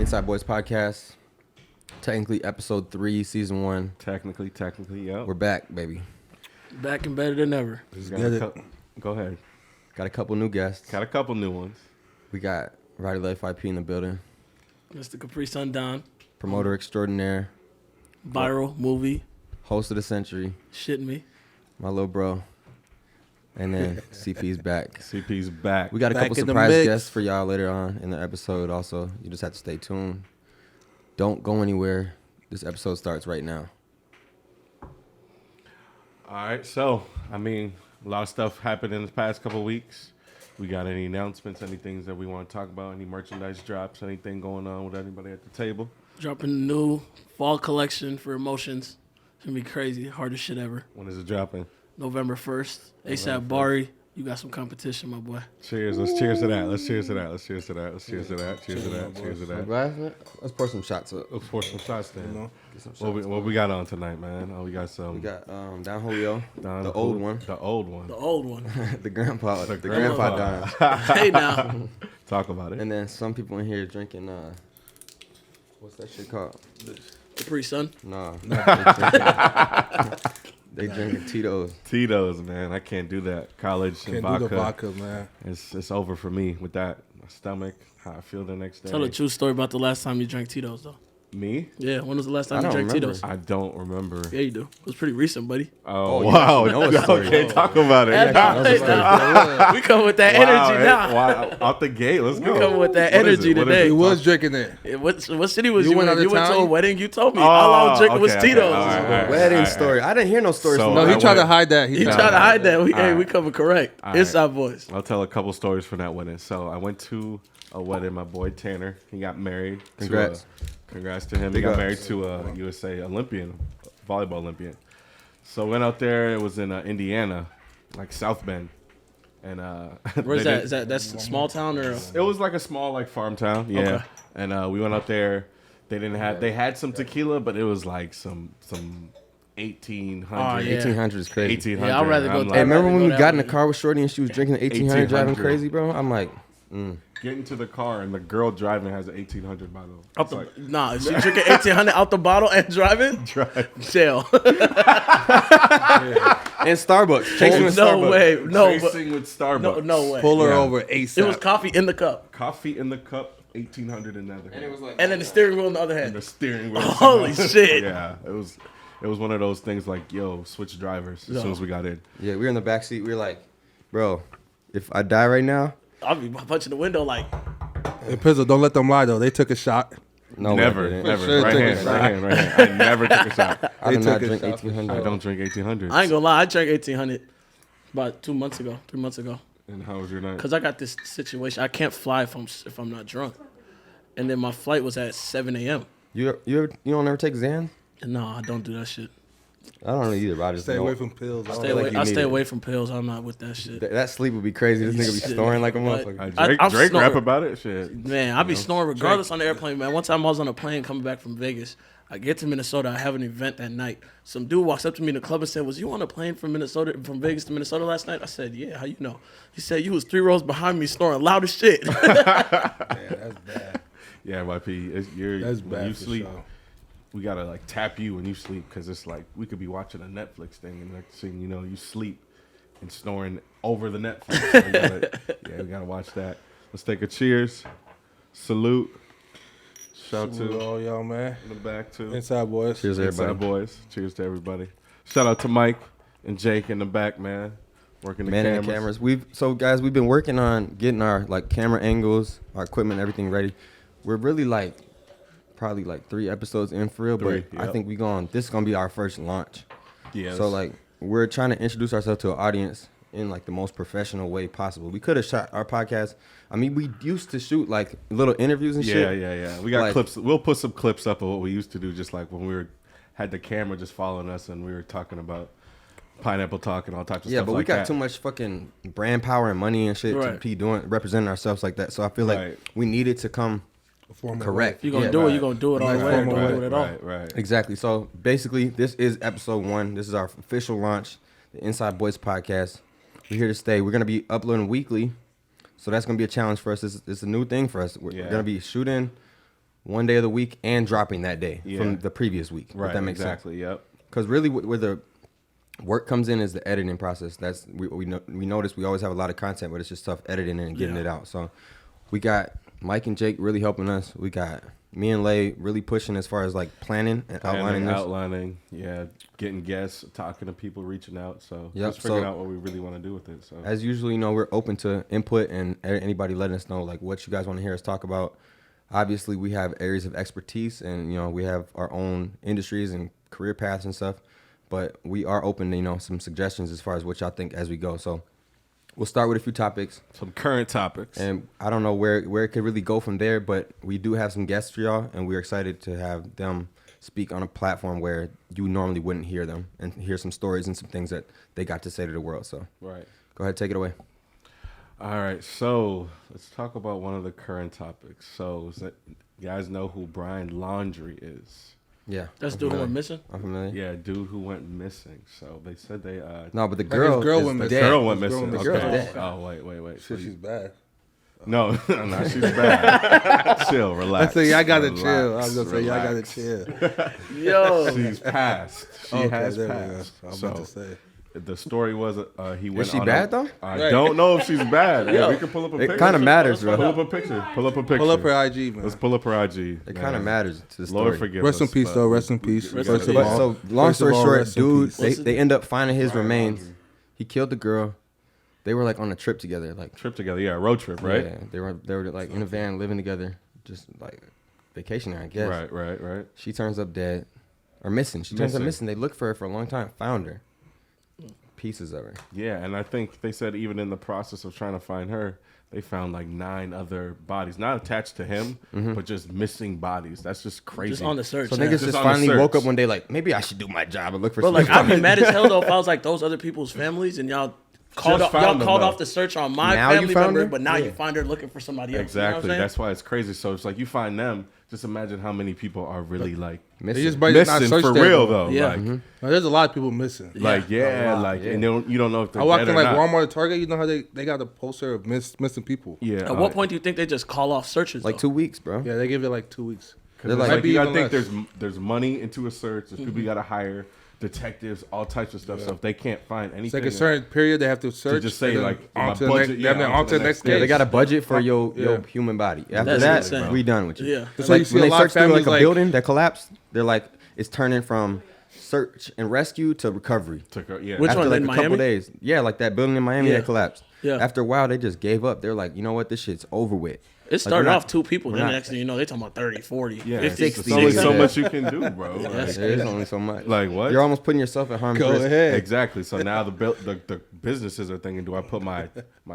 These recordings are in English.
Inside Boys Podcast. Technically, episode 3, season 1. Technically, yeah. We're back, baby. Back and better than ever. Go ahead. Got a couple new guests. Got a couple new ones. We got Roddy Life IP in the building. Mr. Capri Sun Don. Promoter extraordinaire. Viral movie. Host of the century. Shitting me. My little bro. And then CP's back. CP's back. We got a Back couple in the surprise mix. guests for y'all later on in the episode also. You just have to stay tuned. Don't go anywhere. This episode starts right now. All right, so, a lot of stuff happened in the past couple of weeks. We got any announcements, any things that we want to talk about, any merchandise drops, anything going on with anybody at the table? Dropping a new fall collection for Emotions. It's going to be crazy. Hardest shit ever. When is it dropping? November 1st. ASAP Bari. You got some competition, my boy. Cheers. Let's cheers to that. Let's cheers to that. Cheers to that. Cheers to that. Let's pour some shots up. Let's pour some shots then. Get some shots What we got on tonight, man? Oh, we got some. We got Don Julio, Don the Julio. old one. The old one. the grandpa. The grandpa. Don. Hey, now. Talk about it. And then some people in here drinking, what's that shit called? Capri Sun. Nah. They drinking Tito's. Tito's, man. I can't do that. College and Can't vodka. do the vodka, man. It's over for me with that. My stomach, how I feel the next day. Tell a true story about the last time you drank Tito's, though. Me? Yeah, when was the last time I you don't drank remember. Tito's? I don't remember. Yeah, you do. It was pretty recent, buddy. Oh, you wow. actually know a story. Okay, talk about it. Hey, now. We come with that energy now. Wow, out the gate. Let's go. We coming with that What is energy it? What is today. it? He was drinking it. What city was You you went in? out of You went to a town? wedding? You told me. All I was drinking was okay, Tito's. all right. Wedding story. I didn't hear no stories So- from No, I he tried to went- hide that. He No, tried to no. hide that. All We right. coming correct. All Inside right. voice. I'll tell a couple stories from that wedding. So I went to a wedding. My boy Tanner, he got married. Congrats. Congrats to him. Big he got ups. married to a USA Olympian, volleyball Olympian. So went out there. It was in Indiana, like South Bend. And Where's they that? did- That's a small town or? It was like a small like farm town. Yeah. Okay. And we went out there. They had some tequila, but it was like some 1800. Oh, yeah. 1800 is crazy. 1800. Yeah, I'd rather go I'm to- Hey, like, remember when go we that got in the way. car with Shorty and she was drinking the 1800 driving 1800. crazy, bro? I'm like, getting to the car and the girl driving has an 1800 bottle. It's like, Nah, she drinking 1800 out the bottle and driving? drive. Jail. and Starbucks. Chasing with No Starbucks. way. No, but, Chasing with Starbucks. no way. Pull her Yeah. over ASAP. It was coffee in the cup. Coffee in the cup, 1800 in the other hand. And then the steering wheel in the other And hand. the steering wheel. Holy shit. Yeah, it was one of those things like, yo, switch drivers as soon as we got in. Yeah, we were in the back seat. We were like, bro, if I die right now, I'll be punching the window like, Hey, Pizzle, don't let them lie, though. They took a shot. no, Never, I didn't. never. sure Right took a hand, shot. right hand. I never took a shot. I did They not took a drink shot for 1800. I don't drink 1800s. I ain't gonna lie, I drank 1800 about 3 months ago. And how was your night? Cause I got this situation. I can't fly if I'm not drunk. And then my flight was at 7 a.m. You don't ever take Xan? No, I don't do that shit. I don't really either, but I just Stay know. away from pills. Stay feel like away. you I need stay it. away from pills. I'm not with that shit. That sleep would be crazy. This nigga be Shit, snoring like a but- motherfucker. I'm Drake rap snoring. about it? Shit. Man, I be snoring regardless on the airplane, man. One time I was on a plane coming back from Vegas. I get to Minnesota. I have an event that night. Some dude walks up to me in the club and said, "Was you on a plane from Vegas to Minnesota last night?" I said, "Yeah." How you know? He said, "You was 3 rows behind me snoring loud as shit." Yeah, that's bad. Yeah, YP. That's when bad you for sleep, sure. we gotta like tap you when you sleep because it's like we could be watching a Netflix thing and next thing you know you sleep and snoring over the Netflix. So we gotta watch that. Let's take a cheers. Salute. Shout Salute to all y'all, man. in the back too. Inside boys. Cheers, Inside everybody. boys. Cheers to everybody. Shout out to Mike and Jake in the back, man. Working the Manning cameras. the cameras. We've been working on getting our like camera angles, our equipment, everything ready. We're really like probably like 3 episodes in for real, but I yep. think this is gonna be our first launch. Yes. So like we're trying to introduce ourselves to an audience in like the most professional way possible. We could have shot our podcast. I mean, we used to shoot like little interviews and shit. Yeah. We got Like- clips. We'll put some clips up of what we used to do, just like when we had the camera just following us and we were talking about pineapple talk and all types of Yeah, stuff but like we got that. too much fucking brand power and money and shit to Right. be representing ourselves like that. So I feel like Right. we needed to come Formal correct. If you're gonna Yeah, do right. it, you're gonna do it all the Right, way. Don't right, do it at all. Right. Exactly. So basically, this is episode 1. This is our official launch, the Inside Boys Podcast. We're here to stay. We're gonna be uploading weekly, so that's gonna be a challenge for us. It's a new thing for us. We're Yeah. gonna be shooting one day of the week and dropping that day Yeah. from the previous week. Right. If that makes sense. Exactly. Yep. Because really, where the work comes in is the editing process. That's we notice we always have a lot of content, but it's just tough editing it and getting it out. So we got Mike and Jake really helping us. We got me and Lay really pushing as far as like planning and outlining this. Getting guests, talking to people, reaching out. So Yep, just figuring so- out what we really want to do with it. So As usual, we're open to input and anybody letting us know like what you guys want to hear us talk about. Obviously, we have areas of expertise, and we have our own industries and career paths and stuff. But we are open to some suggestions as far as what y'all think as we go. So we'll start with a few topics, some current topics. and I don't know where it could really go from there. But we do have some guests for y'all, and we're excited to have them speak on a platform where you normally wouldn't hear them and hear some stories and some things that they got to say to the world. So Right. go ahead, take it away. All right, so let's talk about one of the current topics. So, you guys know who Brian Laundrie is? Yeah, That's I'm dude who familiar. went missing. I'm familiar. Yeah, dude who went missing. So they said they No, but the Like girl, his girl is went the missing. dad. girl went His girl missing. went missing. Okay. Girl's dead. Oh wait. So Shit, she's bad. no, she's bad. Chill, I relax. said, y'all gotta Relax, chill. I was gonna say, y'all gotta relax. chill. Yo, She's passed. She Okay, has there we go. passed. I was So about to say. the story was he went. Is she on bad though? I Right. don't know if she's bad. Hey, Yo. we can pull up a picture. It kind of matters, Pull bro. up a picture. Pull up a picture. Pull up her IG, man. Let's pull up her IG. It kind of matters to the story. Lord forgive Rest in us, peace, but though. Rest in peace. we First gotta of do But all, so long first of story all, short, rest in dude, peace. they end up finding his Brian remains. Laundrie. He killed the girl. They were like on a trip together, like Trip together, yeah, road trip, right? Yeah, they were like in a van living together, just like vacationing, I guess. Right. She turns up dead or missing. She turns up Missing. missing. They looked for her for a long time, found her, pieces of her. Yeah, and I think they said even in the process of trying to find her, they found like 9 other bodies, not attached to him, but just missing bodies. That's just crazy. just on the search. So yeah. niggas Just just on the finally woke search. up one day like, maybe I should do my job and look for. Bro, some like I'd be mad as hell though if I was like those other people's families and y'all called Just off, found them, though. off the search on my Now you family found member, her? but now Yeah. you find her looking for somebody else. Exactly. You know what I'm That's why it's crazy. So it's like you find them. Just imagine how many people are really like They missing. just might not missing search for that, real though. Yeah. Like, Now, there's a lot of people missing. like yeah, A lot, like yeah. and you don't know if they're I walked dead in or like not. Walmart or Target. You know how they got a poster of missing people. Yeah. At what point do you think they just call off searches? like though? 2 weeks, bro. Yeah, they give it like 2 weeks. They're Like, like, you gotta even think there's money into a search. There's people you gotta hire, detectives, all types of stuff. So if they can't find It's anything, like a certain period they have to search. just say, and then like, on my to the budget, next, yeah, then on to the next yeah, case. they got a budget for your Yeah. human body. After That's that, insane. we done with you. Yeah. That's why you Like see when a they lot of search through like families a like building that collapsed, they're like it's turning from search and rescue to recovery. yeah. Which After one, like in a Miami? couple days, yeah, like that building in Miami Yeah. that collapsed. Yeah. After a while, they just gave up. They're like, you know what, this shit's over with. It started we're not- off 2 people. we're Then not- the next thing you know, they talking about 30, 40, Yeah, 50, it's 60. only so Yeah. much you can do, bro. Like, That's There is only so much. Like, what? You're almost putting yourself at harm's Go risk. ahead. Exactly. So now the businesses are thinking, do I put my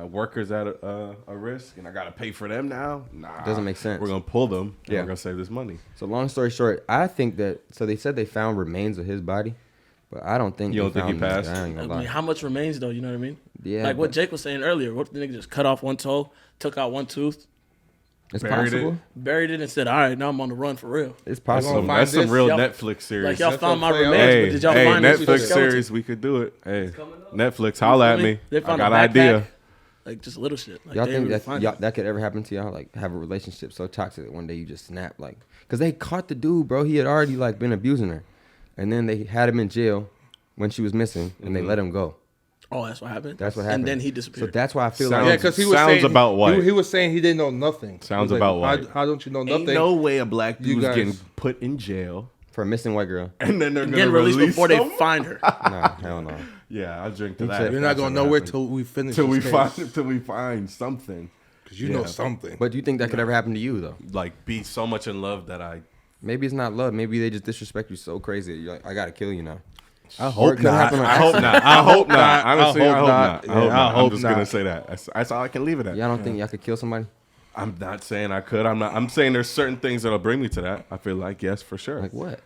workers at a risk and I got to pay for them now? Nah, Doesn't make sense. We're gonna pull them. And Yeah. we're gonna save this money. So long story short, I think that. So they said they found remains of his body, but I don't think You they don't think he found him. passed? I ain't I gonna mean, lie. how much remains though? You know what I mean? Yeah, Like what but Jake was saying earlier. What if the nigga just cut off one toe, took out one tooth, it's buried it. possible. buried it, and said, "All right, now I'm on the run for real." It's That's possible. gonna find that's some this. real Y'all- Netflix series. Like y'all That's found my what I'm saying. remains, Hey, but did y'all hey, find this Netflix skeleton? series, we could do it. Hey, Netflix, holla at me. They I found got a an idea. backpack. Like just little shit. Like Y'all they think didn't that find y'all, it. that could ever happen to y'all? Like have a relationship so toxic that one day you just snap, like, cause they caught the dude, bro. He had already like been abusing her, and then they had him in jail when she was missing, and they let him go. Oh, that's what happened. That's what happened. And then he So disappeared. that's why I feel Sounds- like Yeah, because he was Sounds saying about white. He was saying he didn't know nothing. Sounds He was about like, white. How don't you know Ain't nothing? no way a black You dude's guys- getting put in jail for a missing white girl. and then they're and gonna get released release before them? they find her. Nah, hell no. Yeah, I'll drink to He that. said- if You're not that's gonna ever know where happens. till we finish. till we this find case. till we find something. Because you Yeah. know something. But do you think that could ever happen to you though? Like be so much in love that I Maybe it's not love. Maybe they just disrespect you so crazy that you're like, I gotta kill you now. I Or it hope could not. happen on I hope accident. not. I hope not. Honestly, I hope not. I hope Yeah, not. I I'm hope just not. gonna say that. That's all I can leave it at. Y'all don't think y'all could kill somebody? I'm not saying I could. I'm not. I'm saying there's certain things that'll bring me to that. I feel like yes, for sure. Like what?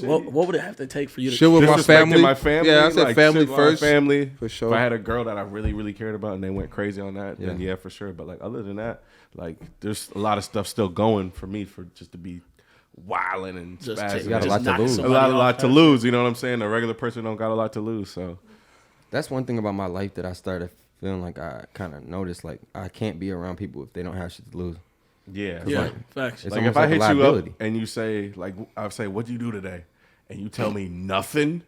What would it have to take for you to? Shit with my Disrespecting family. my family. Yeah, I said like, family shit with my first. Family For sure. If I had a girl that I really, really cared about and they went crazy on that, then Yeah. yeah, for sure. But like other than that, like there's a lot of stuff still going for me for just to be wilding and Just spazzing. You got a just lot to knocking lose. a somebody lot off to that lose. You know what I'm saying? A regular person don't got a lot to lose. So That's one thing about my life that I started feeling like I kind of noticed. Like I can't be around people if they don't have shit to lose. Yeah. Yeah, like, facts. it's Like almost if I like a hit you liability. up and you say like I say, "What'd you do today?" and you tell me nothing.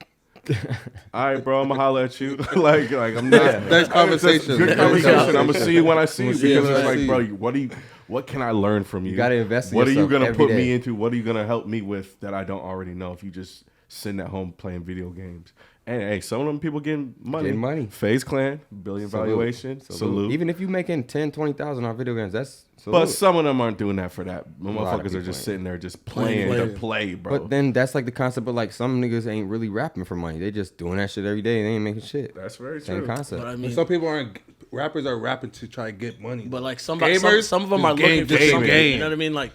All right, bro, I'm gonna holler at you. like I'm not. Next conversation. Good Next conversation. I'm gonna see you when I see you see you because when it's I like, see bro, you. what can I learn from you? You gotta invest in What are you yourself gonna every put me day. into? What are you gonna help me with that I don't already know? If you just sitting at home playing video games. And hey, some of them people getting money. Getting money. FaZe Clan, billion Salute. valuation. Salute. Even if you making 10, 20,000 on video games, that's salute. But some of them aren't doing that for that. lot of Motherfuckers are people just ain't. sitting there just playing to play, bro. But then that's like the concept of like some niggas ain't really rapping for money. They just doing that shit every day. They ain't making shit. That's very Same true. concept. But I And mean, some people aren't. Rappers are rapping to try to get money. but like some Gamers, of them are just looking for game, something. game. You know what I mean? Like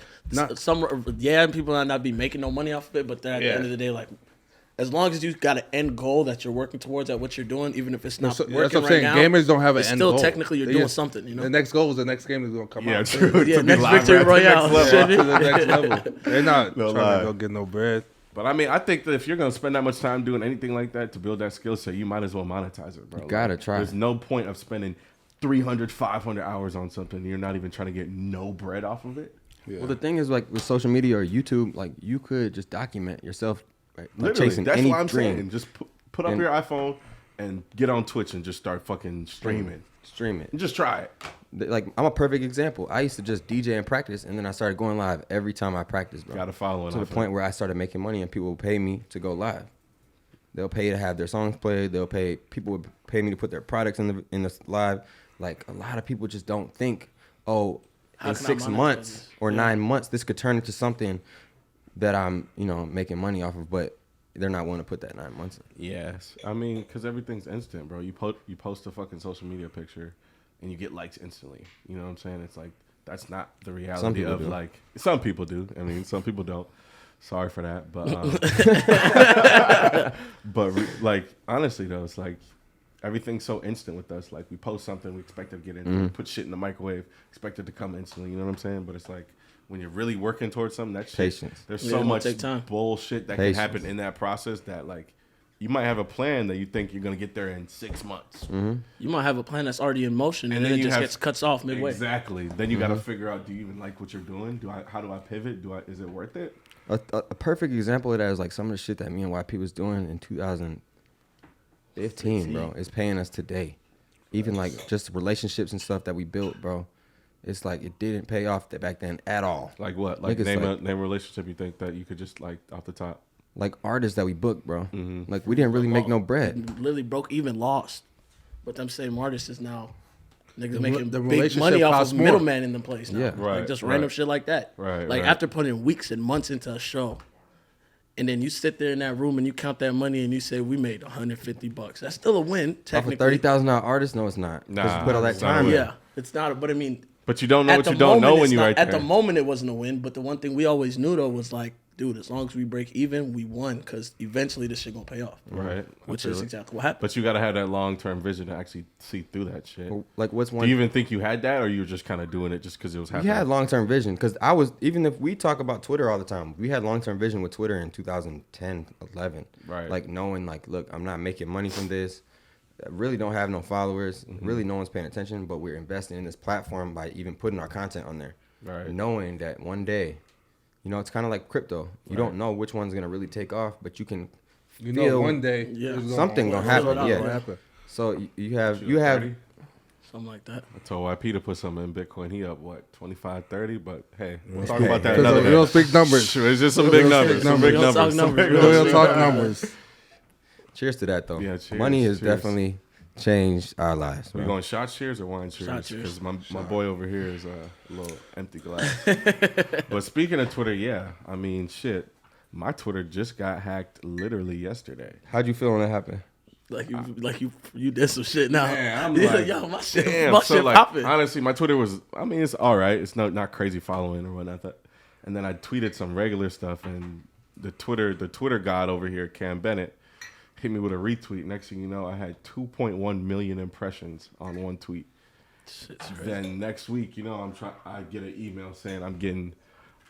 some people might not be making no money off of it, but then at the Yeah. end of the day, like as long as you got an end goal that you're working towards at what you're doing, even if it's not That's working what I'm right saying. now, Gamers don't have an it's end still goal. technically you're They doing just- something. You know? The next goal is the next game is gonna come Yeah, out. true. Yeah, To be next live victory rap to the next royale. level. Shit. To the next level. They're not No trying lie. to go get no bread. But I mean, I think that if you're gonna spend that much time doing anything like that to build that skill set, you might as well monetize it, bro. You gotta try. There's no point of spending 300, 500 hours on something and you're not even trying to get no bread off of it. Yeah. Well, the thing is, like with social media or YouTube, like you could just document yourself, right? Like Literally, chasing that's any what I'm dream, saying. Just put up And- your iPhone and get on Twitch and just start fucking streaming. stream it. And just try it. Like I'm a perfect example. I used to just DJ and practice, and then I started going live every time I practiced, bro. Gotta follow it to the off point where I started making money, and people would pay me to go live. They'll pay to have their songs played. People would pay me to put their products in the live. Like a lot of people just don't think, oh, How in can I 6 monetize months this? or Yeah. 9 months, this could turn into something that I'm, making money off of. But they're not willing to put that 9 months. Yes, I mean, because everything's instant, bro. You post a fucking social media picture, and you get likes instantly. You know what I'm saying? It's like that's not the reality people of do. like some people do. I mean, some people don't. Sorry for that, but like honestly though, it's like everything's so instant with us. Like we post something, we expect it to get in, put shit in the microwave, expect it to come instantly. You know what I'm saying? But it's like when you're really working towards something, that shit, Patience. there's Yeah, so it'll much take time. bullshit that Patience. can happen in that process that like you might have a plan that you think you're gonna get there in 6 months. You might have a plan that's already in motion, and, And then then it you just have- gets cuts off midway. Exactly. Then you got to figure out: do you even like what you're doing? How do I pivot? Is it worth it? A perfect example of that is like some of the shit that me and YP was doing in 2015, bro. Is paying us today. Even like just relationships and stuff that we built, bro. It's like it didn't pay off back then at all. Like what? Like Niggas name a relationship you think that you could just like off the top. Like artists that we booked, bro. Mm-hmm. Like we didn't really make no bread. Literally broke even, lost. But them same artists is now niggas The making big relationship money off costs of more. middleman in the place now. Yeah. Right, Like just right. random shit like that. Right, Like right. after putting weeks and months into a show, and then you sit there in that room and you count that money and you say we made $150. That's still a win, Off a technically. $30,000 artist? No, it's not. 'Cause Nah, you put all that it's not. time in. Yeah, it's not. But I mean, But you don't know at what the you don't know moment, when it's you not- right at there. the moment it wasn't a win. But the one thing we always knew though was like, dude, as long as we break even, we won because eventually this shit gonna pay off. Right. Which I is feel it. exactly what happened. But you got to have that long term vision to actually see through that shit. Well, like what's Do one? you even think you had that, or you were just kind of doing it just because it was We happening? had long-term vision because I was, even if we talk about Twitter all the time, we had long-term vision with Twitter in 2010, 11. Right. Like knowing like, look, I'm not making money from this. I really don't have no followers. Really no one's paying attention, but we're investing in this platform by even putting our content on there. Right. Knowing that one day, it's kind of like crypto. You don't know which one's going to really take off, but you can You feel know, one day Yeah. it's something gonna happen, yeah. Gonna happen. So you have 30? Something like that. I told YP to put something in Bitcoin. He up what 25, 30? But hey, we'll talk Hey. about that Because another we day. don't speak numbers. Sure, it's just some big numbers. Some big We don't talk numbers. some numbers. big We We don't don't talk numbers. cheers to that though. Yeah, cheers, Money has cheers. definitely changed our lives. We bro. going shot cheers or wine cheers? Shot cheers. Because my boy over here is a little empty glass. But speaking of Twitter, yeah, I mean, shit, my Twitter just got hacked literally yesterday. How'd you feel when that happened? Like you did some shit now. Man, I'm Yeah, like, yo, my shit, damn. my So shit like, popping. honestly, my Twitter was, I mean, it's all right. It's not crazy following or whatnot. And then I tweeted some regular stuff, and the Twitter god over here, Cam Bennett, hit me with a retweet. Next thing you know, I had 2.1 million impressions on one tweet. Shit's crazy. Then next week, I get an email saying I'm getting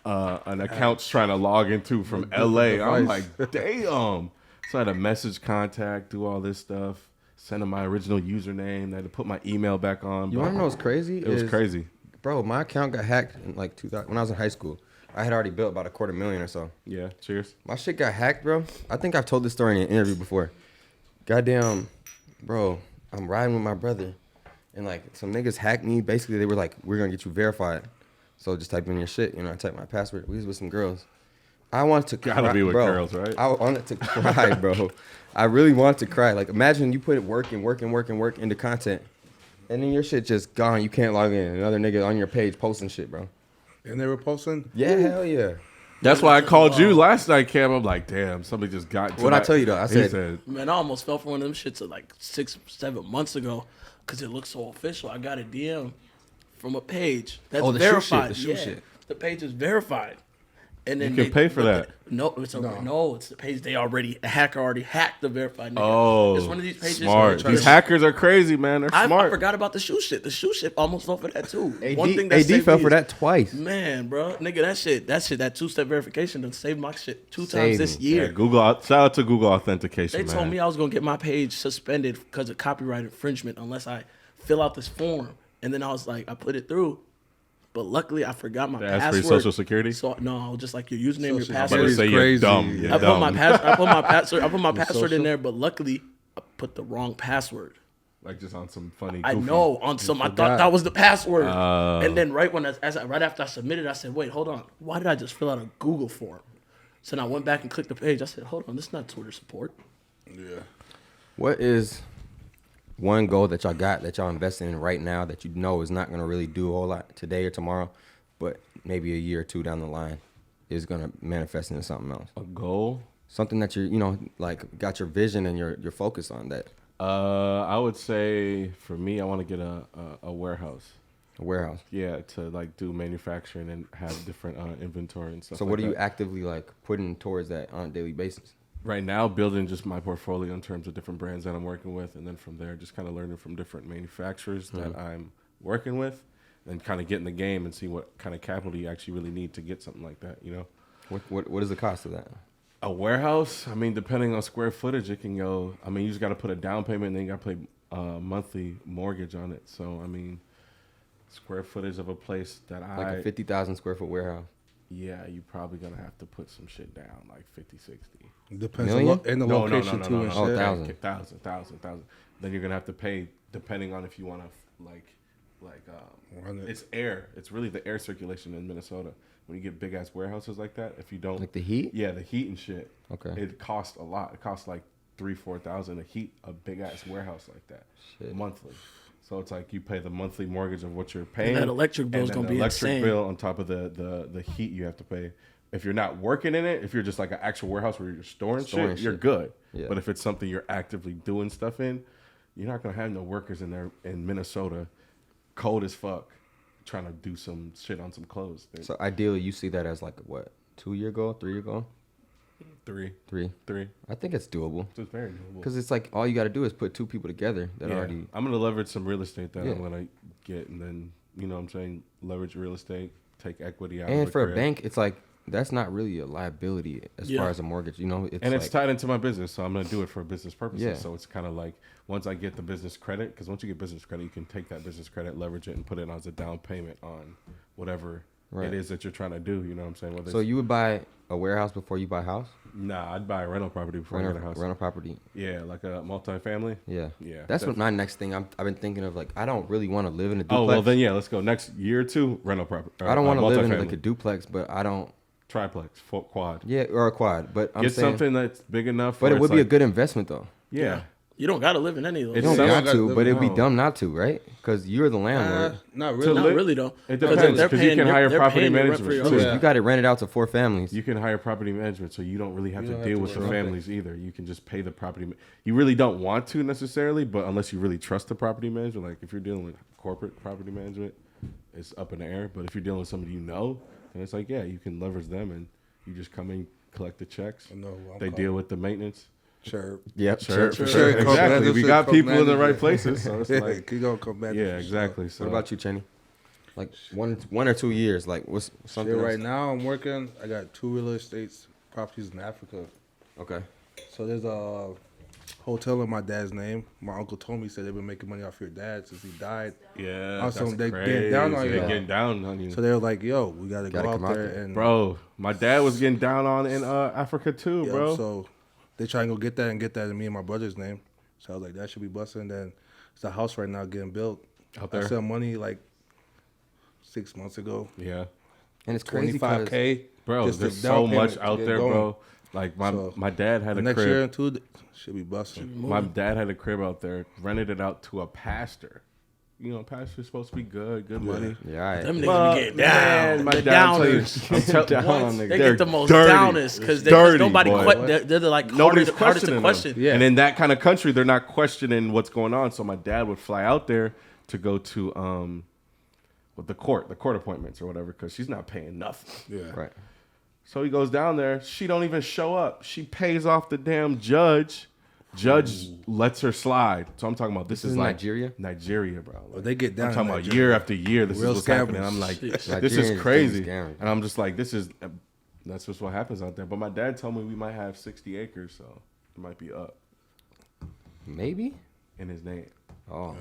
an account's trying to log into from LA. I'm device. like, damn. So I had to message contact, do all this stuff, send them my original username. I had to put my email back on. You but want to know what's crazy? It was crazy. Bro, my account got hacked in like 2000 when I was in high school. I had already built about $250,000 or so. Yeah. Cheers. My shit got hacked, bro. I think I've told this story in an interview before. Goddamn, bro, I'm riding with my brother, and like some niggas hacked me. Basically, they were like, "We're gonna get you verified." So just type in your shit. You know, I typed my password. We was with some girls. I wanted to cry, Gotta be with bro. girls, right? I wanted to cry, bro. I really wanted to cry. Like, imagine you put work into content, and then your shit just gone. You can't log in. Another nigga on your page posting shit, bro. And they were posting. Yeah, hell yeah. That's why I called you last night, Cam. I'm like, damn, somebody just got. What'd I tell you though? I He said, Man, I almost fell for one of them shits like 6-7 months ago because it looked so official. I got a DM from a page that's Oh, the shoe verified. shit, the shoe shit. The page is verified. And then You can pay for that. No, it's the page a hacker already hacked the verified nigga. Oh, It's one of these pages. smart. These hackers are crazy, man. They're I smart. forgot about the shoe shit. The shoe shit almost fell for that too. AD saved fell me for is- that twice. Man, bro, nigga, that 2-step verification done saved my shit two Saved times this me. year. Yeah, Google. Shout out to Google Authentication. They man. told me I was gonna get my page suspended because of copyright infringement unless I fill out this form. And then I was like, I put it through, but luckily I forgot my They asked for password. your social security? So no, just like your username, your Social I'm about password. to say Crazy. you're dumb. You're I put my dumb. I put my password in social? there, but luckily I put the wrong password. Like just on some funny. I goofy- know on some. I thought forgot. that was the password, Oh. and then right after I submitted, I said, "Wait, hold on. Why did I just fill out a Google form?" So then I went back and clicked the page. I said, "Hold on, this is not Twitter support." Yeah. What is one goal that y'all investing in right now that you know is not gonna really do a whole lot today or tomorrow, but maybe a year or two down the line is gonna manifest into something else? A goal. Something that you're, like got your vision and your focus on that. I would say for me, I want to get a warehouse. A warehouse. Yeah, to like do manufacturing and have different inventory and stuff. So like what are you that. actively like putting towards that on a daily basis? Right now, building just my portfolio in terms of different brands that I'm working with, and then from there, just kind of learning from different manufacturers that I'm working with, and kind of get in the game and see what kind of capital you actually really need to get something like that. You know, What is the cost of that? a warehouse. I mean, depending on square footage, it can go. I mean, you just got to put a down payment, and then you got to pay monthly mortgage on it. So, I mean, square footage of a place that Like a 50,000 square foot warehouse. yeah, you probably gonna have to put some shit down, like 50, 60. Depends Million? on in the location too and no. shit. Oh, 1,000. Then you're gonna have to pay depending on if you want to Run it. it's air. It's really the air circulation in Minnesota. When you get big ass warehouses like that, if you don't Like the heat? yeah, the heat and shit. Okay. It costs a lot. It costs like 3,000-4,000 to heat a big ass warehouse like that Shit. monthly. So it's like you pay the monthly mortgage of what you're paying. that electric bill's and then gonna the be electric insane. bill on top of the heat you have to pay. If you're not working in it, if you're just like an actual warehouse where you're storing shit, you're shit. good. Yeah. But if it's something you're actively doing stuff in, you're not gonna have no workers in there in Minnesota, cold as fuck, trying to do some shit on some clothes. So ideally, you see that as like what, 2-year goal, 3-year goal? Three. 3. I think it's doable So it's very doable. because it's like all you got to do is put 2 people together that Yeah. already. I'm gonna leverage some real estate that Yeah. I'm gonna get, and then you know what I'm saying, leverage real estate, take equity out. And of the for a crib. bank, it's like that's not really a liability as Yeah. far as a mortgage. You know, it's And like, it's tied into my business, so I'm gonna do it for business purposes. Yeah. So it's kind of like once I get the business credit, because once you get business credit, you can take that business credit, leverage it, and put it as a down payment on whatever Right. it is that you're trying to do. You know what I'm saying? Whether So it's- you would buy a warehouse before you buy a house? nah, I'd buy a rental property before I get a house. Rental property. Yeah, like a multifamily. Yeah. Yeah, That's what def- my next thing. I've been thinking of. Like, I don't really want to live in a duplex. Oh well, then yeah, let's go next year or two rental property. I don't want to live in like a duplex, but I don't. triplex, quad. Yeah, or a quad. But I'm Get saying, something that's big enough. but where it would it's be a like- good investment though. Yeah. You don't gotta live in any of those. It You don't sounds got like to, the- but it'd be no. dumb not to, right? Because you're the landlord. Not To really. Not live- really though. It 'Cause depends, they're 'cause you paying- can hire they're property paying your rent management, for your too. own So Yeah. you got it rented out to 4 families. You can hire property management, so you don't really have You to don't have deal to with the worry about families either. You can just pay the property. You really don't want to necessarily, but unless you really trust the property management, like if you're dealing with corporate property management, it's up in the air. But if you're dealing with somebody you know, then it's like, yeah, you can leverage them, and you just come in, collect the checks. I know who I'm They calling. deal with the maintenance. Sure. Yep. Sure, Sure. Sure, exactly. We got people in the right co-manager. places, so it's like, He gonna come back. yeah, exactly. So What about you, Cheney? Like 1 or 2 years. Like what's something Shit, right else? now I'm working. I got 2 real estate properties in Africa. Okay. So there's hotel in my dad's name. My uncle told me, he said they've been making money off your dad since he died. Yeah, Also, that's they crazy. getting down on you. They getting down on you. So they were like, yo, we got to go Gotta out come out there. there. And Bro, my dad was getting down on in Africa too, yeah, bro. So they try and go get that in me and my brother's name. So I was like, that should be busting. And then it's a house right now getting built. Out I there. sent money like 6 months ago. Yeah. And it's crazy because $25K. Bro, just there's the down so much payment to out get there, going. bro. Like my dad had The a next crib. year and two should be busting. My dad had a crib out there, rented it out to a pastor. You know, pastor's supposed to be good money. yeah, Them I, niggas be getting down. My The dad tell you, downers. I'm telling Down, you, nigga. They they're get the most dirty. downers because Dirty, nobody. boy. They're like Nobody's hardest to questioning question. them. Yeah. And in that kind of country, they're not questioning what's going on. So my dad would fly out there to go to with the court appointments or whatever, because she's not paying nothing. Yeah. right. So he goes down there. She don't even show up. She pays off the damn judge. Judge lets her slide. So I'm talking about this is is like Nigeria? Nigeria, bro. Like, they get down I'm in talking about Nigeria. year after year. This Real is what's happening. scammers. I'm like, this Nigerians is do crazy. scammers. And I'm just like, that's just what happens out there. But my dad told me we might have 60 acres, so it might be up Maybe. in his name. Oh,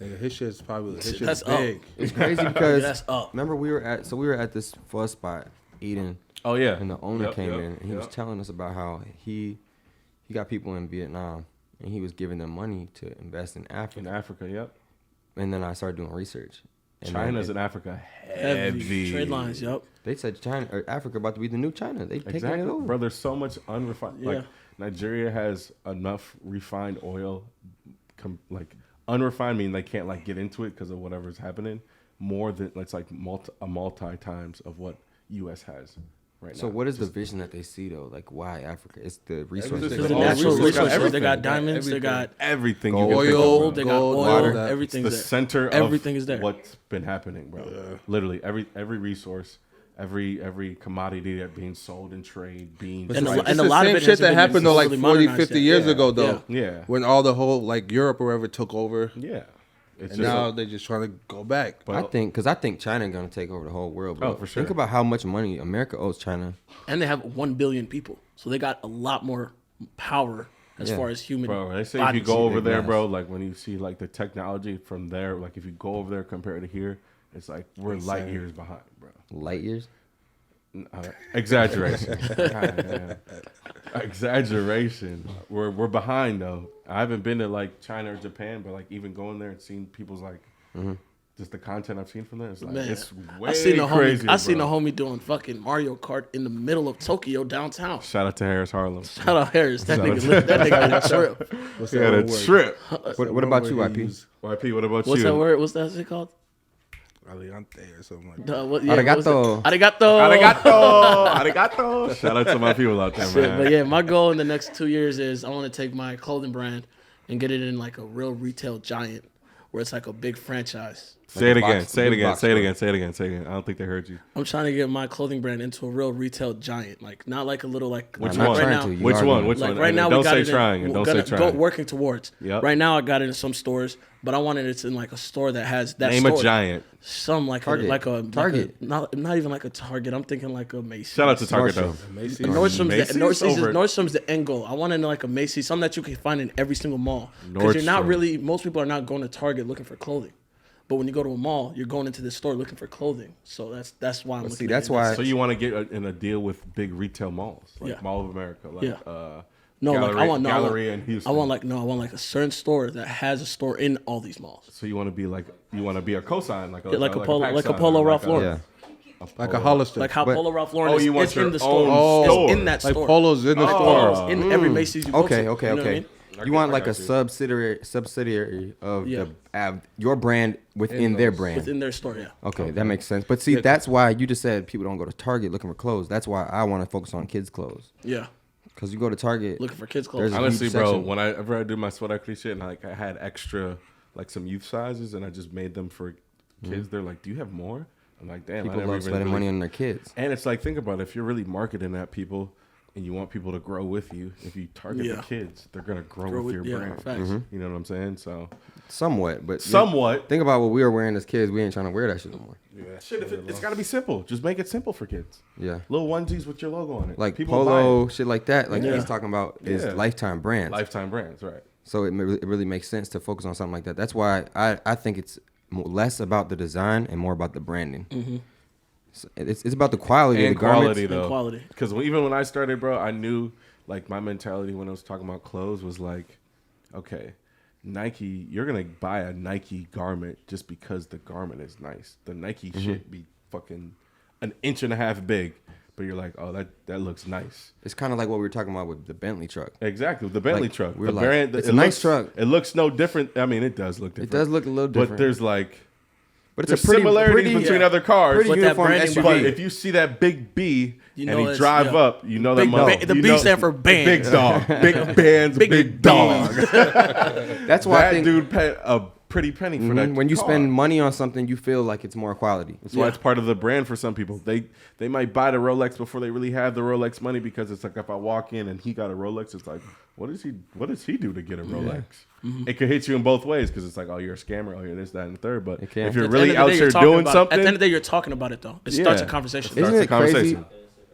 Nigga, his shit's probably his That's shit's up. big. it's crazy because That's up. remember we were at this fuzz spot eating, Oh yeah. and the owner Yep, came yep, in and he was yep. telling us about how he got people in Vietnam and he was giving them money to invest in Africa. In Africa, yep. And then I started doing research. And China's then in Africa Heavy heavy. trade lines. Yep. they said China or Africa about to be the new China. They taking Exactly, it over. bro. There's so much unrefined. Yeah. Like Nigeria has enough refined oil, like unrefined meaning they can't like get into it because of whatever's happening. More than it's like multi times of what U.S. has right So now. what is the vision that they see though? Like why Africa? It's the resources. Everything. For the all natural resources, got resources, they got everything. diamonds, they got everything? Gold, you can think of, oil, bro. they got Gold, oil, water. It's everything's the there. center Everything of is there. what's been happening, bro. Literally every resource, every commodity that being sold in trade, being And like, a It's the lot of same it shit hasn't that been happened though like totally 40, modernized 50 yet. years Yeah. ago though. Yeah. When all the whole like Europe or whatever took over. yeah. It's And now they're just trying to go back. I think China gonna take over the whole world, bro. Oh, for sure. Think about how much money America owes China. And they have 1 billion people, so they got a lot more power as Yeah. far as human. Bro, they say if you bodies. go over there, mass. bro, like when you see like the technology from there, like if you go over there compared to here, it's like we're light years behind, bro. Light years. Exaggeration. God, man. Exaggeration. We're behind though. I haven't been to like China or Japan, but like even going there and seeing people's like just the content I've seen from there, it's like Man, it's way I seen a crazy. homie. I seen a homie doing fucking Mario Kart in the middle of Tokyo downtown. Shout out to Harris Harlem. Shout out Harris. That nigga had a trip. What's He had a one word? trip. What about you, IP? YP, what about What's you? that word? What's that shit called? Aliante or something like that. Arigato. Arigato. Arigato. Shout out to my people out there, Shit, man. but yeah, my goal in the next 2 years is I want to take my clothing brand and get it in like a real retail giant where it's like a big franchise. Say it Like a again. box- Say it big again. box Say it store. again. Say it again. Say it again. I don't think they heard you. I'm trying to get my clothing brand into a real retail giant, like not like a little like Which like one? Right Trying now, to, you Which are one? gonna- Which like one? right And now, don't we got say it trying. in, And we're don't say gonna trying. go working towards. Yep. Right now, I got it in some stores, but I wanted it in like a store that has that. Name store, a giant. Some like Target. like a Target. not even like a Target. I'm thinking like a Macy's. Shout out to Target though. Nordstrom. Macy's. Nordstrom's the end goal. I want it in like a Macy's, something that you can find in every single mall. Because you're not Nordstrom. really, most people are not going to Target looking for clothing. But when you go to a mall, you're going into this store looking for clothing. So that's why I'm looking see, at that's it. why- So you want to get in a deal with big retail malls, like Yeah. Mall of America, like Yeah. Gallery, like I want Gallery in Houston. I want like a certain store that has a store in all these malls. So you want to be like a cosign, like a Like a pack Polo sign, Ralph a- Lauren. Yeah. Like a Hollister. Like how But- Polo Ralph Lauren Oh, is you want it's your in the store. own store. It's in that like store. Polo's in the Oh. store. Polo's in every Macy's you go to. Okay, You know what I mean? You want like I a got you. subsidiary of Yeah. your brand within their brand. Within their store, yeah. Okay, that makes sense. But see, that's why you just said people don't go to Target looking for clothes. That's why I want to focus on kids' clothes. Yeah. Because you go to Target, Looking for kids' There's clothes. a Honestly, huge bro, section. whenever I do my sweat equity shit, and like I had extra, like some youth sizes, and I just made them for kids. They're like, "Do you have more?" I'm like, "Damn, I people never love even spending really-" money on their kids. And it's like, think about it. If you're really marketing at people, and you want people to grow with you, if you target the kids, they're gonna grow with your brand. Facts. You know what I'm saying? So Somewhat, but somewhat. Think about what we were wearing as kids. We ain't trying to wear that shit no more. Shit, it's got to be simple. Just make it simple for kids. Yeah. Little onesies with your logo on it. Like People Polo, buy shit like that. Like he's talking about is lifetime brands. Lifetime brands, right? So it really makes sense to focus on something like that. That's why I think it's less about the design and more about the branding. Mm-hmm. So it's about the quality And of the garments. quality, though. Quality. Because even when I started, bro, I knew, like, my mentality when I was talking about clothes was like, okay, Nike, you're going to buy a Nike garment just because the garment is nice. The Nike shit be fucking an inch and a half big, but you're like, oh, that looks nice. It's kind of like what we were talking about with the Bentley truck. Exactly, the Bentley Like, truck. we're The like, brand, it's a nice truck. It looks no different. I mean, it does look different. It does look a little different. But there's like, but there's similarities between other cars. pretty But that uniform branding SUV. But if you see that big B You and know he it's- drive yeah. up, you know that Big mother. ba- the B stand for band. Big dog. Big bands, big dog. That's why I That think dude paid a pretty penny for that. when you car. spend money on something, you feel like it's more quality. That's why it's part of the brand for some people. They might buy the Rolex before they really have the Rolex money, because it's like, if I walk in and he got a Rolex, it's like, what does he do to get a Rolex? It could hit you in both ways, because it's like, oh, you're a scammer, oh, you're this, that, and the third. But It can. if you're At the really end out of the day, here you're talking doing about- something, At the end of the day, you're talking about it, though. It starts a conversation. Starts Isn't a it crazy? conversation.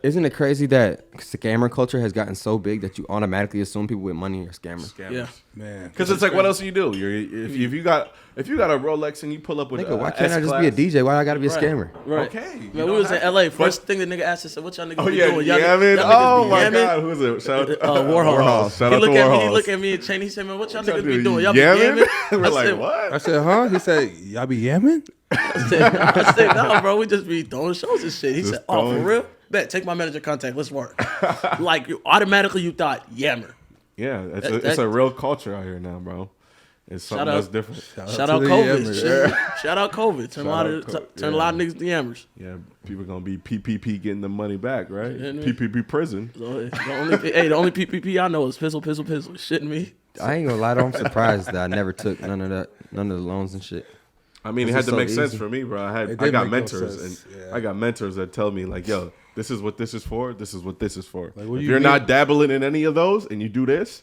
Isn't it crazy that scammer culture has gotten so big that you automatically assume people with money are scammers? Yeah. Man. Because it's like, what else do you do? If you got a Rolex and you pull up with Nigga, why can't I just be a DJ? Why I gotta be a scammer? Right. Okay. you Man, don't we was in have LA. to. First thing the nigga asked us, what y'all niggas Oh be yeah, doing? Y'all Yamin. y'all Oh niggas be my yamming? God, who's it? Shout out Warhol. Shout He out to look at me. He Warhol. look at me and Chain. He said, "Man, what y'all Y'all niggas be do doing? Y'all be yamming? yamming?" We're I like, said, what? I said, huh? He said, y'all be yamming? I said, no, bro. We just be throwing shows and shit. He Just said, oh, for throwing- real? Bet, take my manager contact. Let's work. Like, automatically you thought, yammer. Yeah, That- it's a real culture out here now, bro. It's something Shout out- that's different. Shout out to the COVID. yammers. Shit. Shout out COVID. Turn Shout a lot of niggas to yammers. Yeah, people gonna be PPP getting the money back, right? Yeah, man. PPP prison. So, the only PPP I know is pistol. Shitting me. I ain't gonna lie though, I'm surprised that I never took none of the loans and shit. I mean, it This had is to so make sense easy. for me, bro. It I did got make no mentors, sense, and yeah. I got mentors that tell me like, yo, this is what this is for. This is what this is for. Like, what do if you you're mean? not dabbling in any of those, and you do this,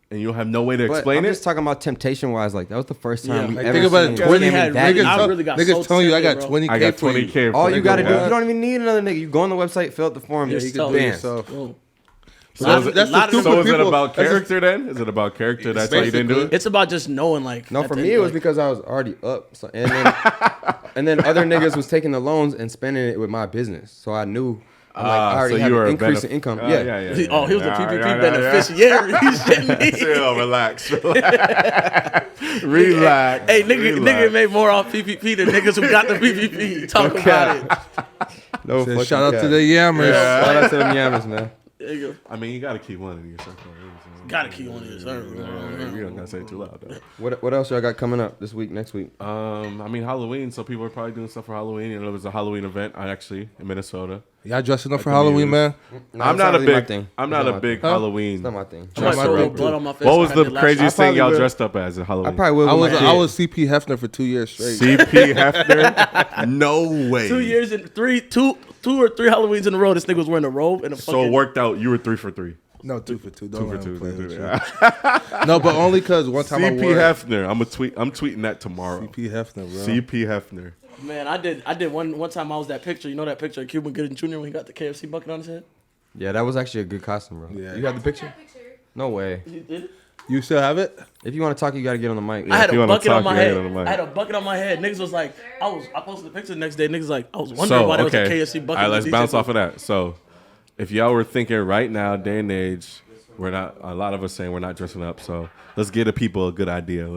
and you'll have no way to But explain I'm it. just talking about temptation wise. Like that was the first time Yeah. we Like, ever think about seen it, scamming 20 had that really- easy. I really got niggas so telling you, I tempted, got bro. 20K I got for you. 20K. All for you the gotta do, go you don't even need another nigga. You go on the website, fill out the form, Yeah, just you tell bam. yourself. Boom. So Lot- is it- that's the lot of- stupid So is it people- about that's character then? Is it about character? That's why you didn't do it. It's about just knowing, like. No, at for the me end, it was like, because I was already up, so, and then other niggas was taking the loans and spending it with my business, so I knew I already so had you were an a increase in benef- income. Yeah. he was the PPP Yeah. beneficiary. He's shitting me. Chill, relax. Relax. Hey, nigga relax. made more off PPP than niggas who got the PPP. Talk about it. No Said, fucking shout out cap. to the yammers. Shout out to them yammers, man. There you go. I mean, you gotta keep one in your circle. Gotta keep on this. You don't gotta say it too loud though. What else y'all got coming up this week, next week? I mean Halloween, so people are probably doing stuff for Halloween. You know, there was a Halloween event actually in Minnesota. Y'all dressing up At for the Halloween, Muse. man? No, I'm it's not a really my big thing. I'm It's not a my big thing. Halloween. It's not my thing. I might my throw thing, blood too. on my face. What was like I the did last craziest I thing y'all probably dressed up as at Halloween? I probably will. I with was my I kid. was CP Hefner for 2 years straight. CP Hefner? No way. 2 years and two or three Halloweens in a row. This nigga was wearing a robe and a So fucking. it worked out. You were 3 for 3. No, 2 for 2. 2 Don't for let 2. him play Don't do with that. you. No, but only because one time I CP wore Hefner. I'm tweeting that tomorrow. CP Hefner, bro. CP Hefner. Man, I did one time. I was that picture. You know that picture of Cuban Gooding Jr. when he got the KFC bucket on his head. Yeah, that was actually a good costume, bro. Yeah. You have the picture? No way. You did it? You still have it? If you want to talk, you got to get on the mic. I had if you a wanna bucket on talk, my you head. had it on the mic. I had a bucket on my head. Niggas was like, I posted the picture the next day. Niggas like, I was wondering why there was a KFC bucket. All right, on let's the bounce DJ off of that. So, if y'all were thinking right now, day and age, we're not. A lot of us saying we're not dressing up. So let's give the people a good idea.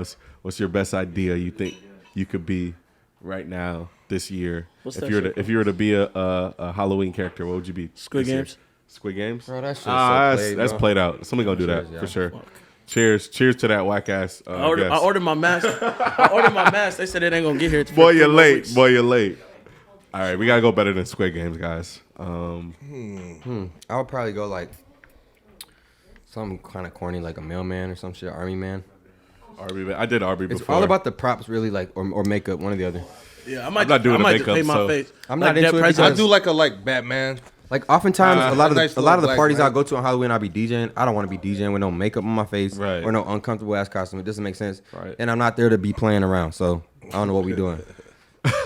What's your best idea you think you could be right now this year? What's if that you were shit to, if you were to be a Halloween character, what would you be? Squid this year? Games? Squid Games. Bro, that shit's that's bro. played out. Somebody gonna do Cheers, that yeah. for sure. Cheers to that whack ass. I ordered my mask. I ordered my mask. They said it ain't gonna get here. Boy, you're late. Boy, you're late. All right, we gotta go better than Squid Games, guys. I would probably go like something kind of corny, like a mailman or some shit, army man. Arby, I did Arby It's before. all about the props, really, like or makeup, one or the other. Yeah, I I'm not doing I the might makeup, just paint my so- face. I'm Like not into Dead it Presidents. I do like Batman. Like oftentimes, a lot of nice the black parties I light. go to on Halloween, I'll be DJing. I don't want to be DJing with no makeup on my face Right. or no uncomfortable ass costume. It doesn't make sense. Right. And I'm not there to be playing around. So I don't know what we doing.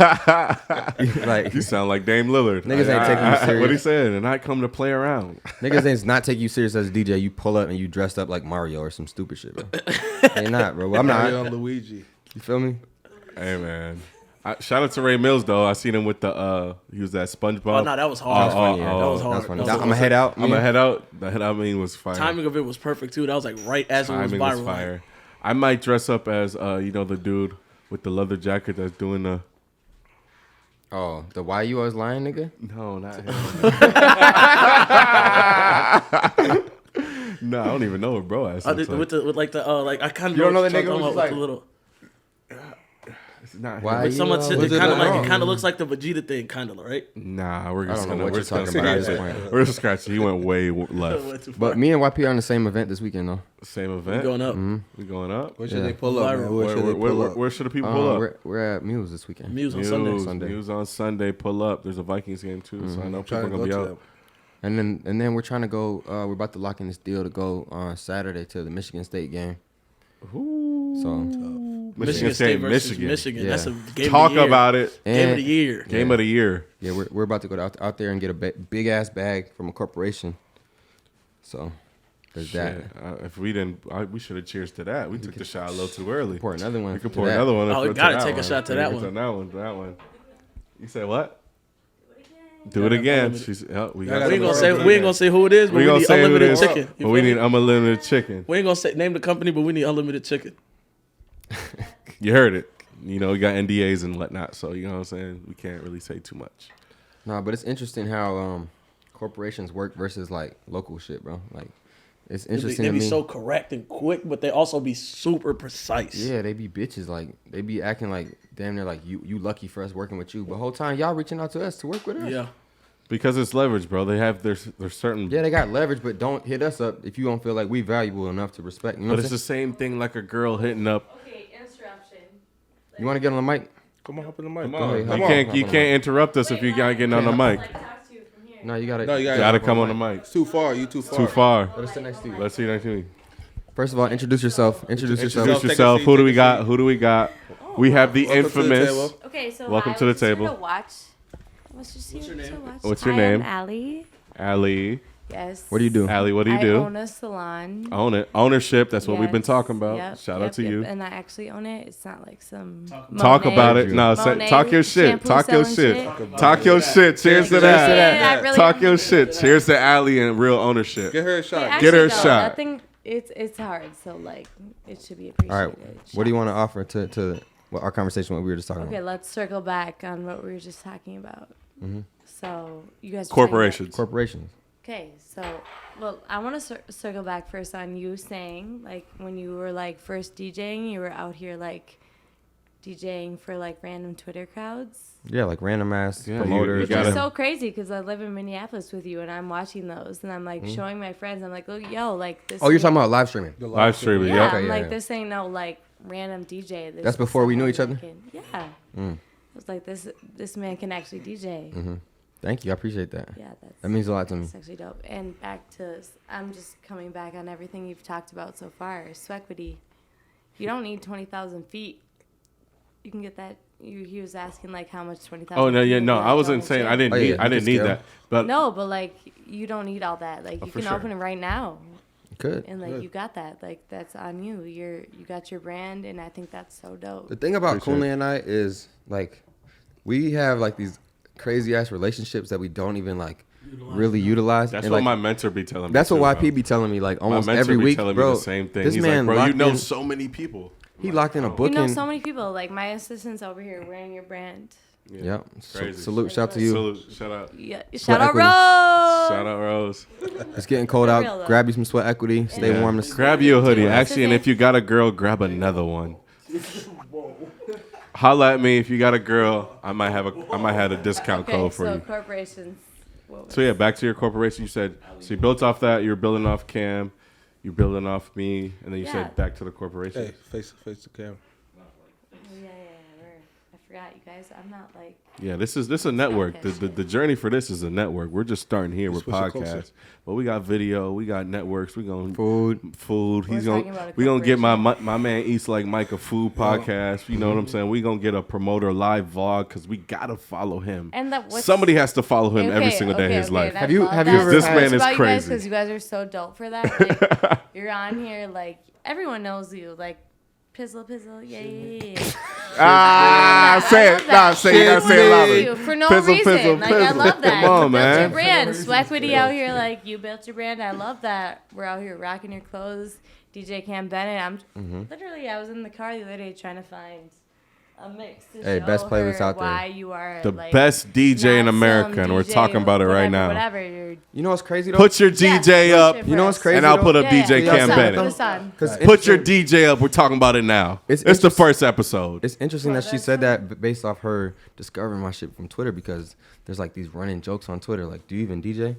Like You sound like Dame Lillard. Niggas ain't taking you serious. What he said, and I come to play around. niggas ain't not take you serious as a DJ. You pull up and you dressed up like Mario or some stupid shit, bro. Ain't not, bro. I'm Mario not. and Luigi. You feel me? Hey man, shout out to Ray Mills though. I seen him with the he was that SpongeBob. Oh no, that was hard. That was funny. Yeah. That was hard. That was funny. That was I'm gonna head out. I'm gonna head out. The head out mean was fire. Timing of it was perfect too. That was like right as Timing it was was viral. fire. I might dress up as the dude with the leather jacket that's doing the. Oh, the why you always lying, nigga? No, not him. No, I don't even know what bro ass looks like. With like the like I kind of You don't know that nigga with was like like- the little. It's not Why him. With you someone always it kind of like lying? it kind of looks like the Vegeta thing, kind of right. Nah, we're I don't just know gonna what we're you're just gonna talking about at scratch this it. point. We're just scratching. He went way left. Way too far. But me and YP are on the same event this weekend, though. Same event. Going up. We going up. Where should Yeah. they pull up, man? Where should they pull up? Where should the people pull up? We're at Muse this weekend. Muse on News, Sunday. News on Sunday. Pull up. There's a Vikings game too, so I know people are gonna be out. And then we're trying to go. We're about to lock in this deal to go on Saturday to the Michigan State game. Ooh. So Michigan State versus Michigan. Yeah. That's a game Talk of the year. about it. Game of the year. Game of the year. Yeah, we're about to go out there and get a big ass bag from a corporation. So there's that. Shit. If we didn't, we should have cheers to that. We took the shot a little too early. Pour another one. We could to pour that. another one. Oh, we to gotta that take a one. shot to Yeah, that to one. That one. You said what? Do it again. She's. We got. We ain't gonna say who it is, but We we gonna need say who it unlimited is, chicken. but we need unlimited chicken. We ain't gonna say name the company, but we need unlimited chicken. You heard it. You know, we got NDAs and whatnot, so you know what I'm saying. We can't really say too much. No, but it's interesting how corporations work versus like local shit, bro. Like it's interesting They to be me. so correct and quick, but they also be super precise. Yeah, they be bitches. Like they be acting like damn near like you lucky for us working with you, but whole time y'all reaching out to us to work with us. Yeah. Because it's leverage, bro. They have their certain. Yeah, they got leverage, but don't hit us up if you don't feel like we valuable enough to respect. You know But what it's I'm the same thing like a girl hitting up. Okay, interruption. You want to get on the mic? Come on, hop in the mic. Come Go on, ahead, you hop on. can't Hop on. interrupt us if you got getting on the mic. Like, talk to you from here. No, you gotta. No, you You gotta come on the mic. It's too far. You too far. Too far. Let's sit next to you. Let's see next to me. First of all, introduce yourself. Introduce yourself. Introduce Take a yourself. seat, Who do take we a got? seat. Who do we got? We have the Welcome to the infamous. table. Okay, so Welcome hi, to the was just here table. To watch. What's your name? To watch. What's your Hi, name? I'm Allie. Allie. Yes. What do you do? Allie, what do you I do? own a salon. Own it. Ownership. That's what we've been Yes. talking about. Yep, Shout yep, out to yep. you. And I actually own it. It's not like some. Talk Monet- about it. No, say, Monet talk your shit. shampoo Talk your selling shit. Talk your shit. Cheers to Yeah, that. I really Talk am. your shit. Cheers to Allie and real ownership. Get her a shot. Hey, Get her a actually, shot. I think it's hard, so like it should be All appreciated. right. What do you want to offer to what our conversation? What we were just talking Okay, about? let's circle back on what we were just talking about. Mm-hmm. So you guys. were talking about- Corporations. Corporations. Okay, so well, I want to circle back first on you saying like when you were like first DJing, you were out here like DJing for like random Twitter crowds. Yeah, like random ass Yeah, promoters. Which gotta- is so crazy because I live in Minneapolis with you and I'm watching those and I'm like showing my friends. I'm like, look, yo, like this. Oh, you're ain't- talking about live streaming. Live streaming. Yeah, Yep. Okay, I'm yeah, like, yeah. this ain't no like random DJ. This That's is before we knew someone each other? that can- Yeah. I was like, this man can actually DJ. Thank you. I appreciate that. Yeah, That means a lot to me. That's actually dope. And back to, I'm just coming back on everything you've talked about so far. Swequity. You don't need 20,000 feet. You can get that. He was asking like how much 20,000. Oh no, yeah, feet no. would be, I like, wasn't going saying to I didn't Oh, yeah, need. you I didn't can need scale. that. But No, but like you don't need all that. Like you for can sure. open it right now, Good. and like you got that. Like that's on you. You got your brand, and I think that's so dope. The thing about Appreciate Kunle and I is like we have like these crazy ass relationships that we don't even like really utilize. that's And, what like, my mentor be telling me. That's what too, YP be telling me like bro. almost My mentor every be week, telling bro. me the same thing. This He's man like, bro, you locked know in- so many people. He locked in a You booking. know so many people. Like my assistant's over here wearing your brand. Yeah. Crazy. Salute. Shout to you. Salute. Shout out. Yeah. Shout out equity. Rose. Shout out Rose. It's getting cold For out. real, though. Grab you some sweat equity. Stay Yeah. warm. Grab you a hoodie. What's Actually, and his if you got a girl, grab another one. Holla at me if you got a girl. I might have a discount Okay, code for so you. corporations. What was So yeah, back to your corporation. You said so you built off that. You're building off Cam. You're building off me, and then you Yeah. said back to the corporation. Hey, face the camera. Yeah, I forgot, you guys. I'm not like. Yeah, this is a network. The journey for this is a network. We're just starting here with Switch it closer. podcasts, but we got video, we got networks, we going Food. He's talking about a we gonna get my corporation. man Eats Like Mike a food podcast. You know what I'm saying? We gonna get a promoter live vlog because we gotta follow him. And Somebody has to follow him every single day of his life. Have you ever This had- man is about crazy. Because you guys are so dope for that. Like, you're on here, like everyone knows you. Like, pizzle, yeah. Say it. Nah, say it. You gotta say it louder. For no Pizzle, reason. pizzle, Like, I pizzle. love that. Come on, You built man. your brand. Swequity out here, like, you built your brand. I love that. We're out here rocking your clothes. DJ Cam Bennett. I was in the car the other day trying to find a mix to Hey, show best playlist her out there. why you are The like, best DJ in not America, some and we're DJ, talking about it right whatever, now. Whatever. You're, You know what's crazy though? Put your Yeah, DJ push up, it You know for what's us. crazy and I'll put a Yeah, DJ yeah. Cam Put Bennett. us on. Put your DJ up. We're talking about it now. It's It's the interesting- first episode. It's interesting Well, that she that's said that based off her discovering my shit from Twitter, because there's like these running jokes on Twitter like, do you even DJ?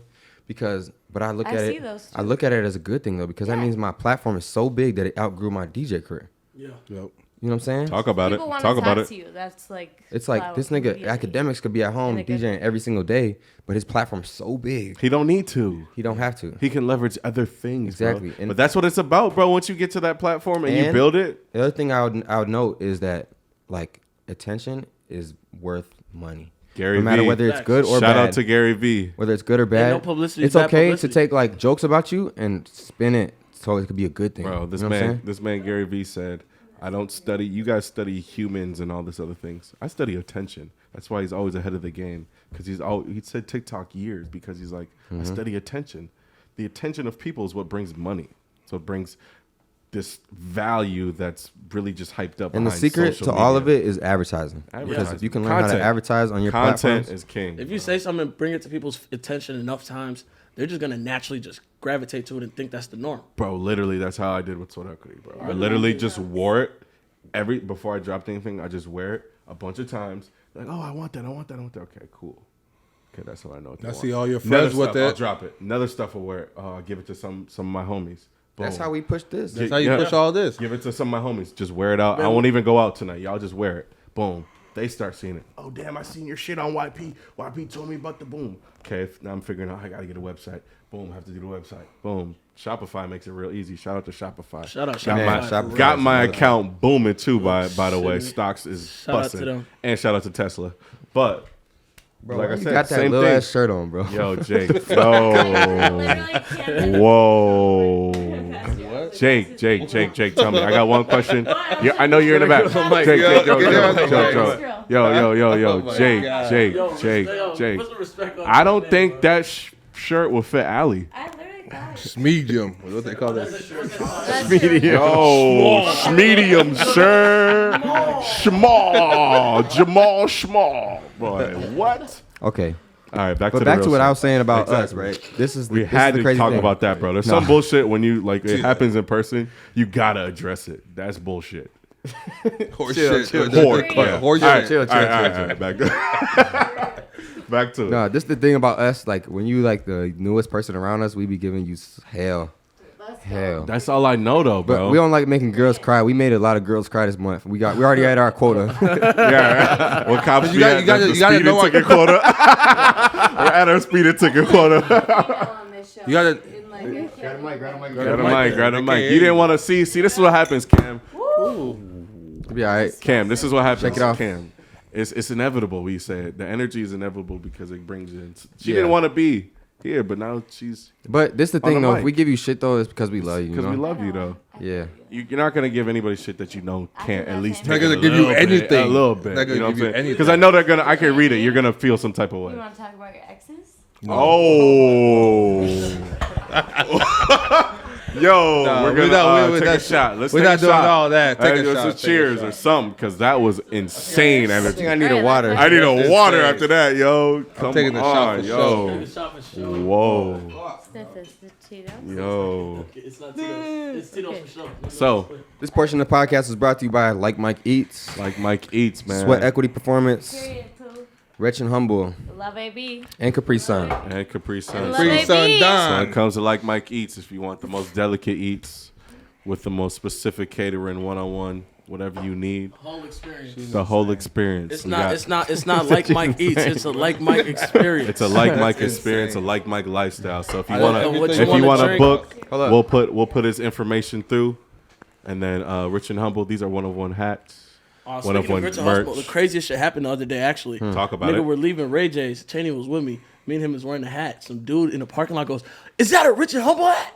But I look I at see it. those I too. look at it as a good thing though, because that Yeah. means my platform is so big that it outgrew my DJ career. Yeah. Yep. You know what I'm saying? Talk about People it. want Talk to about talk it. to you. That's like. It's like clout this nigga immediately. academics could be at home In a good DJing way. every single day, but his platform's so big He don't need to. he don't have to. He can leverage other things. Exactly. Bro. And- But that's what it's about, bro. Once you get to that platform and you And- build it, The other thing I would note is that like attention is worth money. Gary No matter V. whether it's good or Shout bad. out to Gary V. Whether it's good or bad, no publicity it's is bad okay publicity. to take like jokes about you and spin it so it could be a good thing. Bro, this You know what I'm man, saying? this man Gary V said, I don't study. You guys study humans and all this other things. I study attention. That's why he's always ahead of the game. Because he said TikTok years because he's like, I study attention. The attention of people is what brings money. So it brings this value that's really just hyped up. And the behind secret social to all of media. it is advertising. Because Advertising. if you can learn how Content. to advertise on your Content platforms, is king. If you say something and bring it to people's attention enough times, they're just gonna naturally just gravitate to it and think that's the norm. Bro, literally, that's how I did with Sweat Equity, bro. I literally just wore it before I dropped anything. I just wear it a bunch of times. Like, oh, I want that. Okay, cool. Okay, that's how I know. What they I want. see all your Another friends with stuff, I'll it. drop it. Another stuff I'll wear it. I'll give it to some of my homies. Boom. that's how we push this. That's how you push all this. Give it to some of my homies. Just wear it out. I won't even go out tonight. Y'all just wear it. Boom. They start seeing it. Oh, damn, I seen your shit on YP. YP told me about the boom. Okay, now I'm figuring out I got to get a website. Boom, have to do the website. Boom. Shopify makes it real easy. Shout out to Shopify. Shout out Got Shopify. my, Shopify. got my account booming too, by the way. shit. Stocks is Shout out to busting. them. And shout out to Tesla. But, Bro, like I you said, got that same little thing. ass shirt on, bro. Yo, Jake. I Yo. literally can't. Whoa. Jake, tell me. I got one question. Yeah, I know you're in the back. Jake, yo, Jake. Put some respect on I don't that, think bro. that shirt will fit Allie. I literally got it. It's medium. What they call it? That's true. Yo, medium, sir. Small. Jamal Small. Boy, what? Okay. All right, back But to back the to real what I shit. was saying about us, Exactly. right? This is We this had is the to crazy talk thing. about that, bro. There's Nah. some bullshit when you like it happens in person. You gotta address it. That's bullshit. Horse Chill, shit. chill, Whore. Yeah. Yeah. Horse All right, shit. Chill, all right, back to back to it. No, this is the thing about us. Like when you like the newest person around us, we be giving you hell. Let's go. Hell. That's all I know, though, But bro. we don't like making girls cry. We made a lot of girls cry this month. We already had our quota. Yeah. What cops You gotta know what- ticket quota. We're at our speeding ticket quota. On this show. You gotta- In, like, a Grab the mic. You didn't want to see. See, this is what happens, Cam. It'll be all right. Cam, this is what happens. Check it off. Cam. It's inevitable. We said the energy is inevitable because it brings in. She Yeah. didn't want to be here, but now she's But this the On thing the though. mic. If we give you shit though, it's because we love you. You because know? we love you, though. Yeah. You're not gonna give anybody shit that you know can't at least Not take gonna a give you little bit, anything. a little bit. Not gonna You know give you what I'm saying? anything. Because I know they're gonna. I can read it. You're gonna feel some type of way. You want to talk about your exes? Oh. Yo, Nah, we're we gonna not- we- take a that's- shot. Let's we're take not a doing shot. all that. Take a let's shot, do take a cheers shot. or something, because that was insane I energy. think I need a Alright, water. let's I need a That's water insane. after that, yo. Come taking a shot on, for yo. sure. Whoa, Sniff is the Cheetos. yo. It's not Tito's. It's Tito's for sure. So, This portion of the podcast is brought to you by Like Mike Eats, like Mike Eats, man. Sweat Equity Performance, Period. Too. Rich and Humble, Love AB. and Capri Sun. And Capri Sun. Love Free AB. Sun So it Don. comes to like Mike Eats if you want the most delicate eats with the most specific catering one-on-one. whatever you need. Whole experience. The whole experience. It's not like Mike eats. It's a like Mike experience. It's a like Mike experience, a like Mike lifestyle. So if you What you wanna wanna book, Hold up. we'll put his information through, and then Rich and Humble. These are 1 of 1 hats. One of one Rich and merch. Humble, the craziest shit happened the other day. Actually, Talk about nigga, it. we're leaving Ray J's. Cheney was with me. Me and him is wearing a hat. Some dude in the parking lot goes, "Is that a Rich and Humble hat?"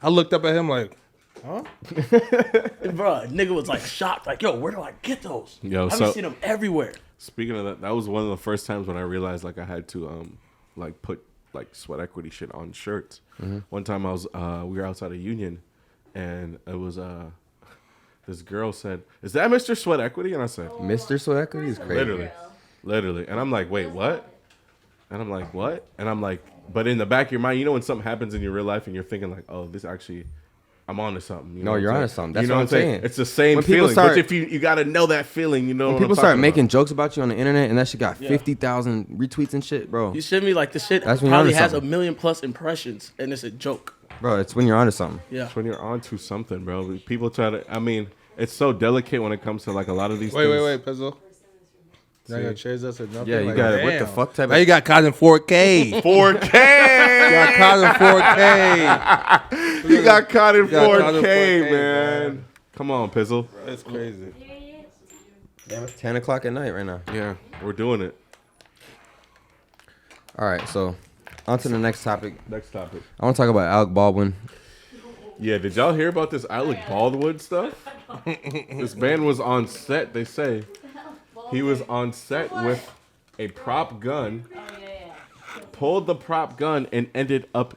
I looked up at him like, And bro, nigga was like shocked, like, "Yo, where do I get those? Yo, I've so- seen them everywhere." Speaking of that, that was one of the first times when I realized like I had to like put like sweat equity shit on shirts. One time I was we were outside of Union, and it was this girl said, "Is that Mr. Sweat Equity?" And I said, Mr. Sweat Equity is crazy. literally, and I'm like, "Wait, what?" And I'm like, "What?" And I'm like, but in the back of your mind, you know when something happens in your real life and you're thinking like, "Oh, this actually." I'm onto something. You know No, what you're I'm onto saying? something. That's you know what I'm saying. It's the same When people feeling. start- But if you got to know that feeling, you know When what people I'm start talking making about. jokes about you on the internet and that shit got 50,000 retweets and shit, bro. You shit me like the shit That's when you're probably onto has something. 1 million plus impressions, and it's a joke. Bro, it's when you're onto something. Yeah, It's when you're onto something, bro. People try to. I mean, it's so delicate when it comes to like a lot of these. things. wait, Pezzo. Now you got chairs us or nothing? Yeah, you Like, got it. What the damn. fuck type Now of... you got caught in 4K. 4K. got caught in 4K. You got caught in got caught in 4K, 4K, man. Come on, Pizzle. That's crazy. Damn, it's 10 o'clock at night right now. Yeah, we're doing it. All right, so on to the next topic. Next topic. I want to talk about Alec Baldwin. Yeah, did y'all hear about this Alec Baldwin stuff? This man was on set, they say. He was on set with a prop gun, pulled the prop gun, and ended up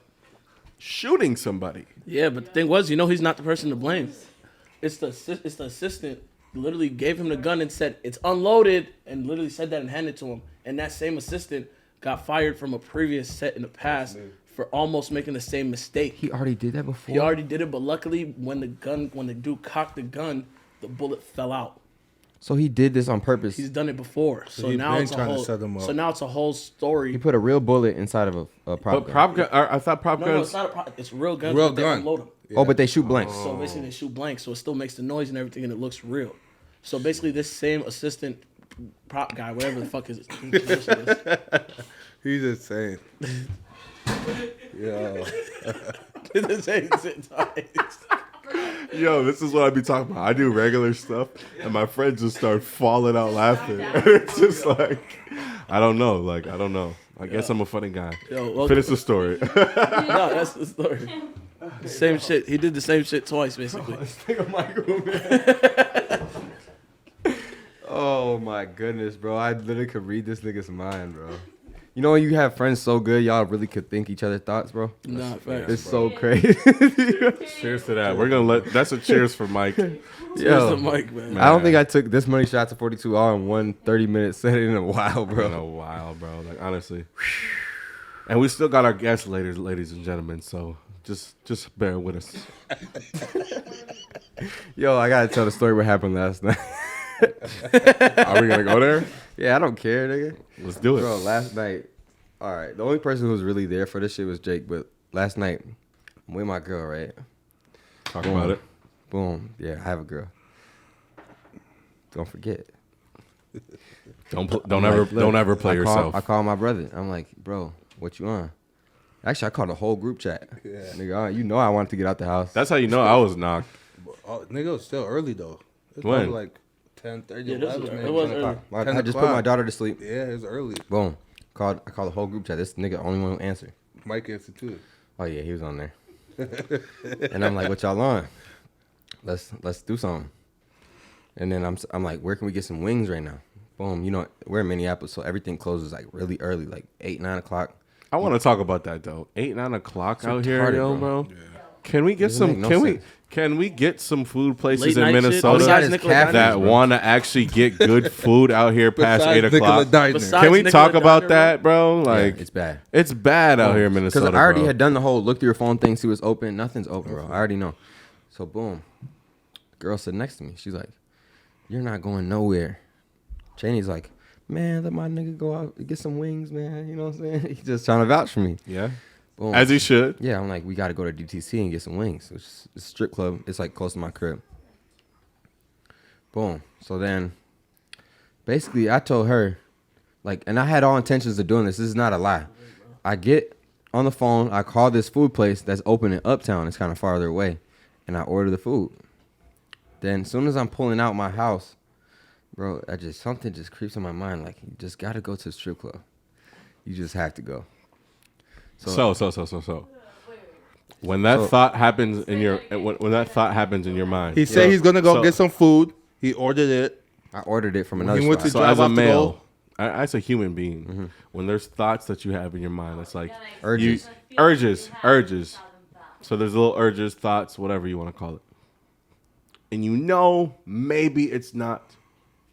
shooting somebody. yeah. But the thing was, he's not the person to blame. It's the assistant. Literally gave him the gun and said it's unloaded, and literally said that and handed it to him. And that same assistant got fired from a previous set in the past for almost making the same mistake. He already did that before? He already did it, but luckily when the dude cocked the gun, the bullet fell out. So he did this on purpose. He's done it before. So he now been it's a trying to whole. set them up. So now it's a whole story. He put a real bullet inside of a prop But gun. prop gun, I thought prop No, guns. it's not a problem. It's real guns. Real but they gun. unload them. Oh, but they shoot blanks. So basically, they shoot blank, so it still makes the noise and everything, and it looks real. So basically, this same assistant prop guy, whatever the fuck his position is, He's insane. Yo. the same shit twice. Yo, this is what I be talking about. I do regular stuff, and my friends just start falling out laughing. It's just like, I don't know. I guess I'm a funny guy. Yo, well, Finish the story. no, that's the story. Same shit. He did the same shit twice, basically. Oh my goodness, bro. I literally could read this nigga's mind, bro. You know when you have friends so good, y'all really could think each other's thoughts, bro? Nah, facts. It's so crazy. Cheers to that. We're gonna that's a cheers for Mike. Cheers Yo, to Mike, man. I don't think I took this many shots of 42 all in one 30-minute set in a while, Been bro. a while, bro. Like honestly. And we still got our guests, ladies and gentlemen. So just bear with us. Yo, I gotta tell the story what happened last night. Are we gonna go there? Yeah, I don't care, nigga. Let's do it. Bro, last night, all right, the only person who was really there for this shit was Jake, but last night, I'm with my girl, right? Talk about it. Boom. Yeah, I have a girl. Don't forget. Don't I'm like, look, don't ever play I yourself. I call my brother. I'm like, bro, what you on? Actually, I called the whole group chat. Yeah. Nigga, you know I wanted to get out the house. That's how you know I was knocked. Oh, nigga, it was still early, though. It was When? probably like 10:30, Yeah, this 11, was- maybe. it was 10 early. o'clock. I 10 just put my o'clock. daughter to sleep. Yeah, it was early. Boom. I called the whole group chat. This nigga only one who answered. Mike answered too. Oh yeah, he was on there. And I'm like, what y'all on? Let's do something. And then I'm like, where can we get some wings right now? Boom. You know, we're in Minneapolis, so everything closes like really early, like 8, 9 o'clock. I want to talk about that though. 8, 9 o'clock out here, retarded, yo, bro. bro. Can we get Doesn't some? make no sense. Can we get some food places Late in night shit? Minnesota Besides That is Nicola caffeine, that Diner? bro. want to actually get good food out here past Besides 8 Nicola o'clock? Diner. Besides Can we Nicola talk about Diner, that, bro? Like Yeah, it's bad. it's bad out here in Minnesota. Because I already bro. had done the whole look through your phone thing, see what's open. Nothing's open, bro. I already know. So boom. Girl sitting next to me. She's like, you're not going nowhere. Cheney's like, man, let my nigga go out and get some wings, man. You know what I'm saying? He's just trying to vouch for me. Yeah, Boom. as he should. Yeah, I'm like, we got to go to DTC and get some wings, which is a strip club. It's like close to my crib. Boom. So then, basically, I told her, like, and I had all intentions of doing this. This is not a lie. I get on the phone. I call this food place that's open in Uptown. It's kind of farther away. And I order the food. Then, as soon as I'm pulling out my house, bro, something just creeps in my mind. Like, you just got to go to the strip club. You just have to go. So. When that thought happens in your mind, He said he's gonna go get some food. He ordered it. I ordered it from another He went spot. to So drive as a off to male, go. as a human being, Mm-hmm. when there's thoughts that you have in your mind, it's like Urges. urges. So there's little urges, thoughts, whatever you want to call it. And you know, maybe it's not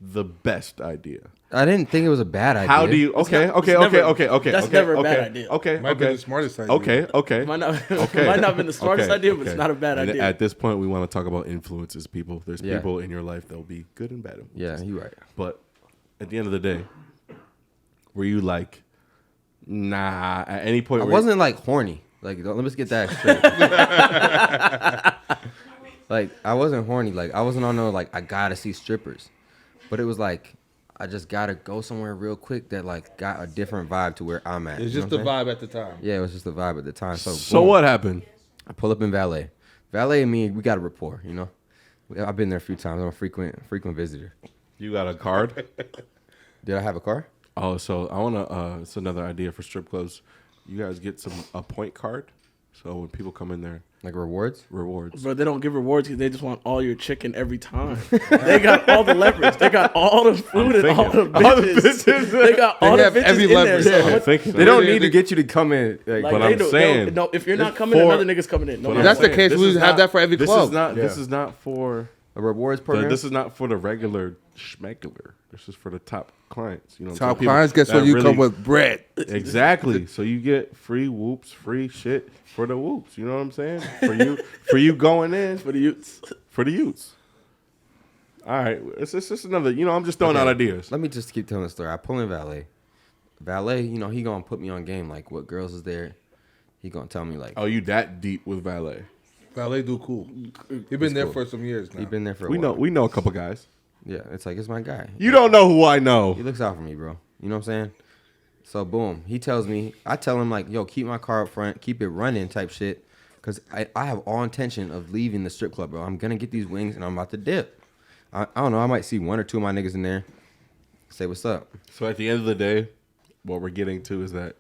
the best idea. I didn't think it was a bad idea. How do you? Okay. That's never a bad idea. Okay. Might be the smartest idea. Okay. Might not, Okay. might not have been the smartest Okay, idea, but okay. it's not a bad And idea. at this point, we want to talk about influences, people. There's Yeah. people in your life that will be good and bad. Yeah, you're right. But at the end of the day, were you like, nah? At any point, I were wasn't like horny. Like, let me just get that straight. Like, I wasn't horny. Like, I wasn't on no, like, I gotta see strippers. But it was like, I just gotta go somewhere real quick that, like, got a different vibe to where I'm at. It's You just know the what I'm vibe at the time. saying? Yeah, it was just the vibe at the time. So So boom. what happened? I pull up in Valet. Valet and me, we got a rapport, you know? I've been there a few times. I'm a frequent visitor. You got a card? Did I have a car? Oh, so I wanna. It's another idea for strip clubs. You guys get a point card. So when people come in there, Like rewards? rewards. But they don't give rewards because they just want all your chicken every time. They got all the leverage. They got all the food and all the bitches. They got all the have bitches every in there. leverage. So I'm what- thinking. They don't need to get you to come in. like, But they I'm don't- saying, no, if you're not coming, for- another nigga's coming in. No, But If I'm that's the saying, case, this we is have not- that for every club. This is not for A rewards program? this is not for the regular schmegular. This is for the top clients. You know, what I'm Top saying? People clients, guess that what? You really- come with bread. Exactly. So you get free whoops, free shit for the whoops. You know what I'm saying? For you going in for the youths. for the youths. All right, it's just another. You know, I'm just throwing out ideas. Let me just keep telling the story. I pull in Valet. Valet, you know, he gonna put me on game. Like, what girls is there? He gonna tell me, like, Oh, you that deep with valet? Valet do cool. You've been there cool. for some years now. he been there for a We while. know a couple guys. Yeah, it's like, it's my guy. You don't know who I know. He looks out for me, bro. You know what I'm saying? So, boom. He tells me, I tell him, like, yo, keep my car up front, keep it running type shit. Because I have all intention of leaving the strip club, bro. I'm going to get these wings and I'm about to dip. I don't know. I might see one or two of my niggas in there. Say what's up. So at the end of the day, what we're getting to is that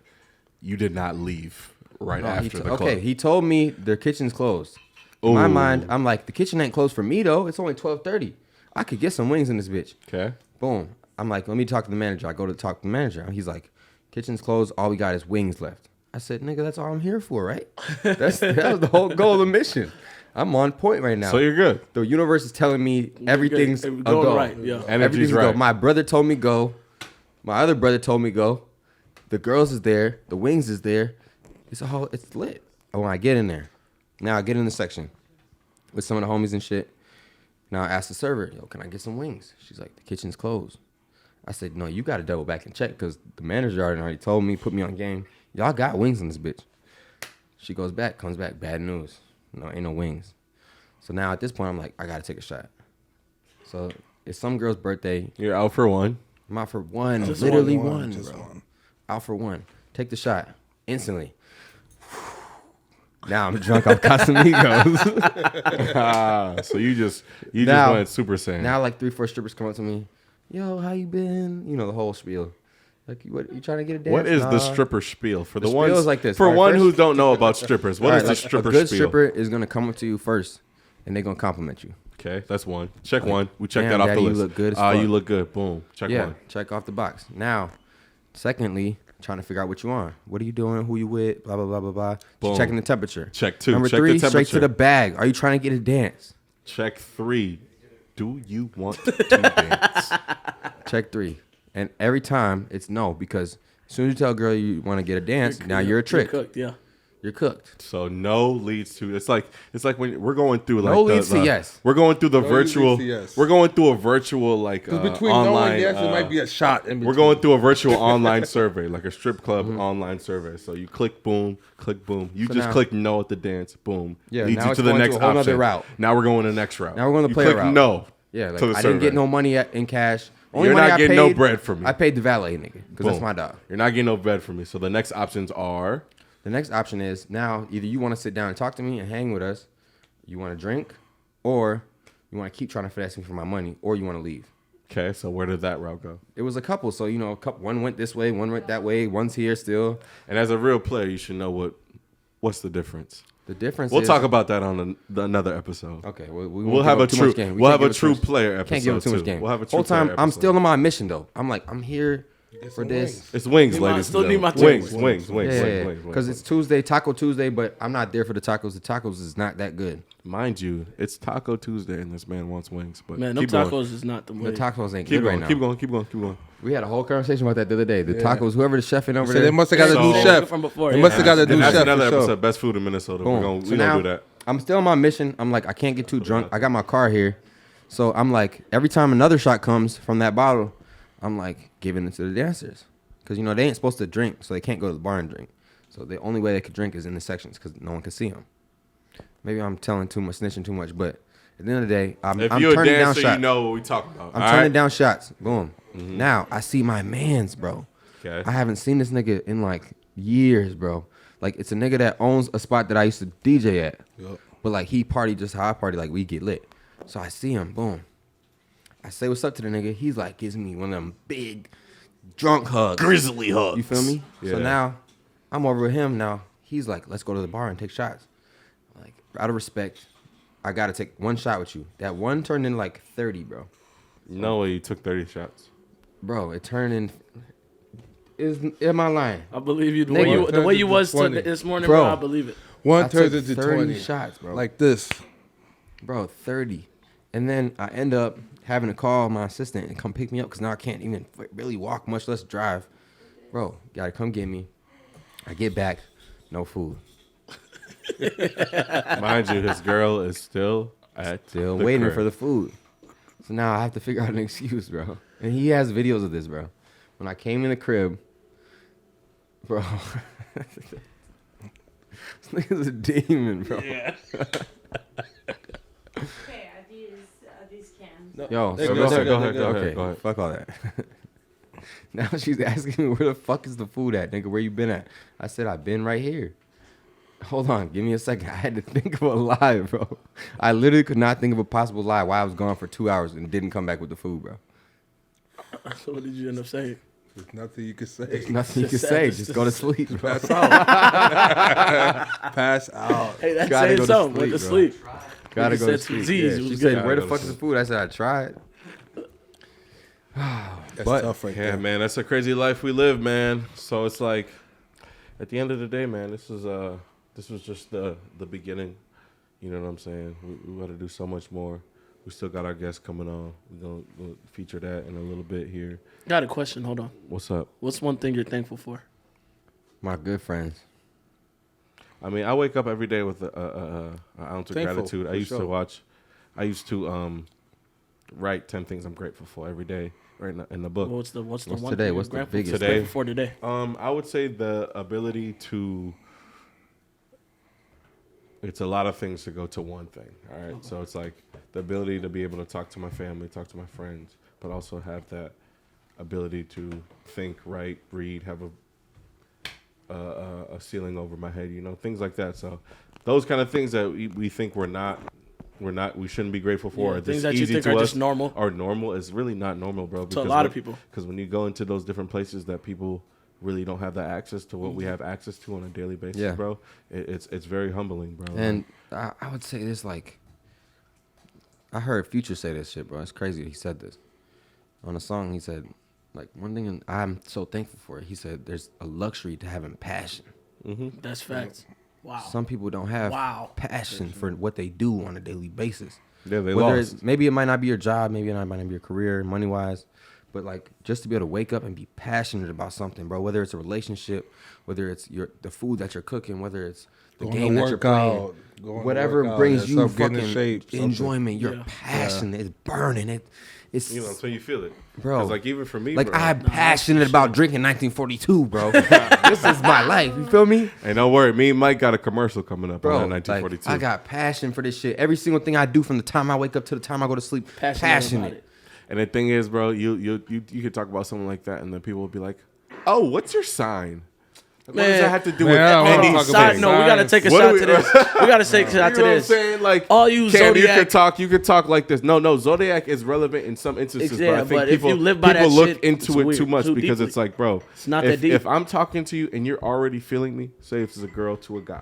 you did not leave right No, after the club. okay, he told me their kitchen's closed. In my Ooh. mind, I'm like, the kitchen ain't closed for me, though. It's only 12:30. I could get some wings in this bitch. Okay. Boom. I'm like, let me talk to the manager. I go to talk to the manager. And he's like, kitchen's closed. All we got is wings left. I said, nigga, that's all I'm here for, right? That was the whole goal of the mission. I'm on point right now. So you're good. The universe is telling me everything's a Going go. right, yeah. Energy's Everything's a go. right. My brother told me go. My other brother told me go. The girls is there. The wings is there. It's lit. Oh, when I get in there. Now I get in the section with some of the homies and shit. Now I ask the server, yo, can I get some wings? She's like, the kitchen's closed. I said, no, you got to double back and check because the manager already told me, put me on game. Y'all got wings in this bitch. She goes back, comes back, bad news. No, ain't no wings. So now at this point, I'm like, I got to take a shot. So it's some girl's birthday. You're out for one. I'm out for one. Just Literally one, one, just bro. one. Out for one. Take the shot. Instantly. Now I'm drunk off Casamigos. So you just Now- went Super Saiyan. Now like 3-4 strippers come up to me. Yo, how you been? You know, the whole spiel. Like, what, you trying to get a dance? What is the Nah. stripper spiel for the spiel ones is like this. for All right, one first- who don't know about strippers? What All is right, the like, stripper a good spiel? stripper is going to come up to you first, and they're going to compliment you. Okay, that's one. Check Like, one. We check damn, that off daddy, the you list. look good as fuck. You look good. Boom. Check Yeah, one. check off the box. Now, secondly, trying to figure out what you want. What are you doing? Who you with? Blah, blah, blah, blah, blah. Boom. Checking the temperature. Check two. Number Check 3, the straight to temperature. the bag. Are you trying to get a dance? Check 3. Do you want to dance? Check 3. And every time, it's no, because as soon as you tell a girl you want to get a dance, now you're a trick. You're cooked, yeah. You're cooked. So no leads to it's like when we're going through like No leads to yes. We're going through the No leads virtual. to yes. We're going through a virtual like Because between online. no and yes, it might be a shot. In We're between. going through a virtual online survey, like a strip club Mm-hmm. online survey. So you click boom, click boom. You So just now- click no at the dance, boom. Yeah, Leads now you it's to the going next to a whole nother option. route. Now we're going to the next route. Now we're going to You player click route. no, Yeah, like To the I didn't get server. no money in cash. You're money not I getting no paid, bread from me. I paid the valet nigga because that's Boom. my dog. You're not getting no bread from me. So the next options are The next option is now either you want to sit down and talk to me and hang with us, you want to drink, or you want to keep trying to finesse me for my money, or you want to leave. okay. So where did that route go? It was a couple, so you know, one went this way, one went that way, one's here still. And as a real player, you should know what's the difference. The difference We'll is talk about that on another episode. Okay, We'll have a true player episode. Can't give it too much too. game. We'll have a true Whole time player I'm episode. still on my mission though. I'm here for this. It's wings, Need my- ladies. still and need my gentlemen. chips. Wings. Because it's Tuesday, Taco Tuesday, but I'm not there for the tacos. The tacos is not that good. Mind you, it's Taco Tuesday, and this man wants wings. But Man, them keep going. tacos is not the The way. tacos ain't Keep good right going. now. Keep going. We had a whole conversation about that the other day. The tacos, whoever the chef in over So there. they must have got a So- new chef. From before, They yeah. must have got a new And that's chef. another for sure. episode. Best food in Minnesota. Boom. We So don't now, do that. I'm still on my mission. I'm like, I can't get too drunk. I got my car here. So I'm like, every time another shot comes from that bottle, I'm like giving it to the dancers. Because, you know, they ain't supposed to drink, so they can't go to the bar and drink. So the only way they could drink is in the sections because no one can see them. Maybe I'm telling too much, snitching too much, but at the end of the day, I'm If turning you're a down dancer, shots. you know what we talking about. I'm all turning right? down shots. Boom. Now I see my mans, bro. Okay. I haven't seen this nigga in like years, bro. Like it's a nigga that owns a spot that I used to DJ at. Yup. But like he party just how I party, like we get lit. So I see him, boom. I say what's up to the nigga. He's like gives me one of them big drunk hugs. Grizzly hugs. You feel me? Yeah. So now I'm over with him now. He's like, let's go to the bar and take shots. Like out of respect, I gotta take one shot with you. That one turned in like 30, bro. No way you took 30 shots. Bro, it turned in. Am I lying? I believe you. The Nigga. way you was 20. this morning, Bro. bro. I believe it. One I turns took into 30 20 shots, bro. Like this. Bro, 30. And then I end up having to call my assistant and come pick me up because now I can't even really walk, much less drive. Bro, gotta come get me. I get back, no food. Mind you, his girl is still Still the waiting crib. for the food. So now I have to figure out an excuse, bro. And he has videos of this, bro. When I came in the crib, bro. This nigga's a demon, bro. Yeah. Okay, are these cans? Yo, They're so good, they're go good, ahead, they're okay, go ahead. fuck all that. Now she's asking me where the fuck is the food at, nigga? Where you been at? I said I've been right here. Hold on, give me a second. I had to think of a lie, bro. I literally could not think of a possible lie why I was gone for 2 hours and didn't come back with the food, bro. So what did you end up saying? There's nothing you can say. Nothing you can Just say. sad. Just go to sleep, bro. Pass out. Pass out. Hey, that's Gotta saying go to something. Went to sleep, sleep. Gotta Nigga go to said some sleep. Z's, Yeah, it she was said, good. "Where the Gotta fuck go is to the food?" I said, "I tried." That's But- tough right Yeah, there. man, that's a crazy life we live, man. So it's like, at the end of the day, man, this was just the beginning. You know what I'm saying? We got to do so much more. We still got our guests coming on. We'll feature that in a little bit here. Got a question. Hold on. What's up? What's one thing you're thankful for? My good friends. I mean, I wake up every day with an ounce of Thankful, gratitude. I for used sure. I used to write 10 things I'm grateful for every day, right in the book. What's the What's one today? thing you're What's the grateful biggest? Today? for today? I would say the ability to. It's a lot of things to go to one thing. All right, so it's like the ability to be able to talk to my family, talk to my friends, but also have that ability to think, write, read, have a ceiling over my head. You know, things like that. So those kind of things that we think we shouldn't be grateful for. Yeah, or things just that you easy think to are us just normal. Are normal is really not normal, bro. To a lot of people. Because when you go into those different places that people really don't have the access to what we Mm-hmm. have access to on a daily basis, Yeah. bro, it's very humbling, bro. And I would say this, like, I heard Future say this shit, bro. It's crazy he said this. On a song, he said, like, one thing I'm so thankful for, he said, there's a luxury to having passion. That's facts. Wow. Some people don't have Wow. passion for what they do on a daily basis. Yeah, they Whether lost. it's, maybe it might not be your job, maybe it might not be your career, money-wise, but, like, just to be able to wake up and be passionate about something, bro, whether it's a relationship, whether it's the food that you're cooking, whether it's the Going game to that you're playing. workout, going to Whatever workout, brings yeah, you getting in fucking shape, something. enjoyment. You're Yeah. passionate. It's burning. It's You know, so you feel it, Bro. 'Cause, like even for me, like bro, I'm passionate about drinking 1942, bro. This is my life. You feel me? Hey, don't worry. Me and Mike got a commercial coming up Bro, on that like, 1942. I got passion for this shit. Every single thing I do from the time I wake up to the time I go to sleep, Passionate about it. And the thing is, bro, you could talk about something like that, and then people will be like, "Oh, what's your sign?" Like, what does Man. that have to do Man, with I don't wanna anything? talk Side about note, we gotta signs. take a What shot do to we- this. We gotta take a shot to You know what I'm this. saying? Like, All you Cam, Zodiac. you could talk like this. No, Zodiac is relevant in some instances, Yeah, but I think but if people, you live by people that look shit, into it's it weird, too much too because deeply. it's like, bro, It's not if, that deep. If I'm talking to you and you're already feeling me, say if it's a girl to a guy,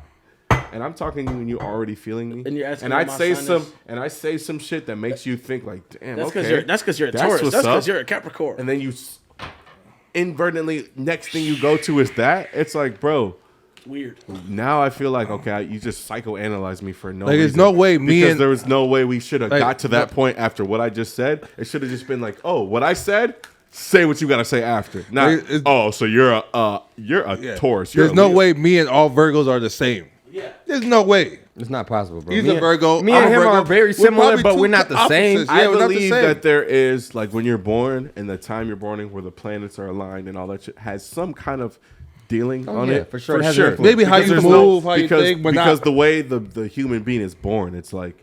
and I'm talking to you and you're already feeling me, And you're asking and what I'd my say sign some shit that makes you think like, damn, That's because okay, you're a that's Taurus. what's That's because up. you're a Capricorn. And then you inadvertently, next thing you go to is that. It's like, bro, Weird. now I feel like, okay, you just psychoanalyze me for no Like, reason. there's no way me because and- there was no way we should have Like, got to that no- point after what I just said. It should have just been like, oh, what I said, say what you got to say after. Not, Like, it's- oh, so you're a Yeah. Taurus. You're There's a no Leo. way me and all Virgos are the same. Yeah. There's no way. It's not possible, bro. He's Me a and- Virgo. Me I'm and a him Virgo. are very We're similar, probably but two we're not the same. opposites. I Yeah, we're not the believe same. that there is, like, when you're born and the time you're born in where the planets are aligned and all that shit has some kind of dealing on yeah, it. for sure. It has an influence. Maybe how Because you there's move, how you because, think, but because not- the way the human being is born, it's like,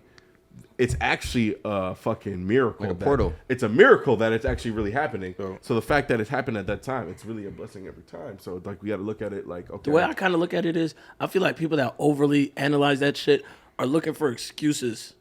it's actually a fucking miracle. Like a that- portal. It's a miracle that it's actually really happening. So the fact that it happened at that time, it's really a blessing every time. So like we got to look at it like, okay. The way I kind of look at it is, I feel like people that overly analyze that shit are looking for excuses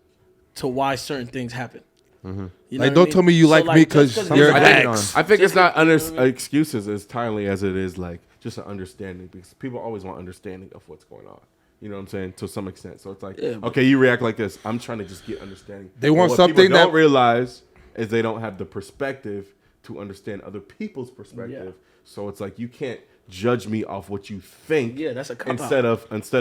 to why certain things happen. You know Like, what I don't mean? tell me you like me 'cause just you're it's an like- ex. I think it's not you know what I mean? excuses as timely as it is like just an understanding, because people always want understanding of what's going on. You know what I'm saying? To some extent. So it's like, Yeah, but- okay, you react like this. I'm trying to just get understanding. They But want what something people don't that- realize is they don't have the perspective to understand other people's perspective. Yeah. So it's like you can't judge me off what you think. Yeah, that's a cop-out. instead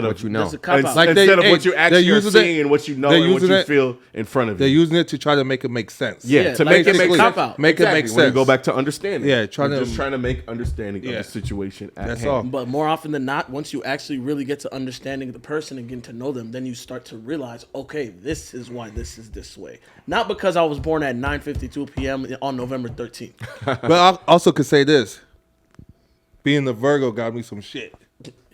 of What you know. That's a cop-out. Like instead of they- what you they're actually are using it- seeing and what you know they're and what using you it- feel in front of you. They're using it to try to make it make sense. Yeah, Yeah, to like make it make basically sense. cop-out. Make it make When you sense. go back to understanding. Yeah, trying You're to- just trying to make understanding Yeah. of the situation at That's hand. all. But more often than not, once you actually really get to understanding the person and getting to know them, then you start to realize, okay, this is why this is this way. Not because I was born at 9:52 p.m. on November 13th. But I also could say this: being the Virgo got me some shit.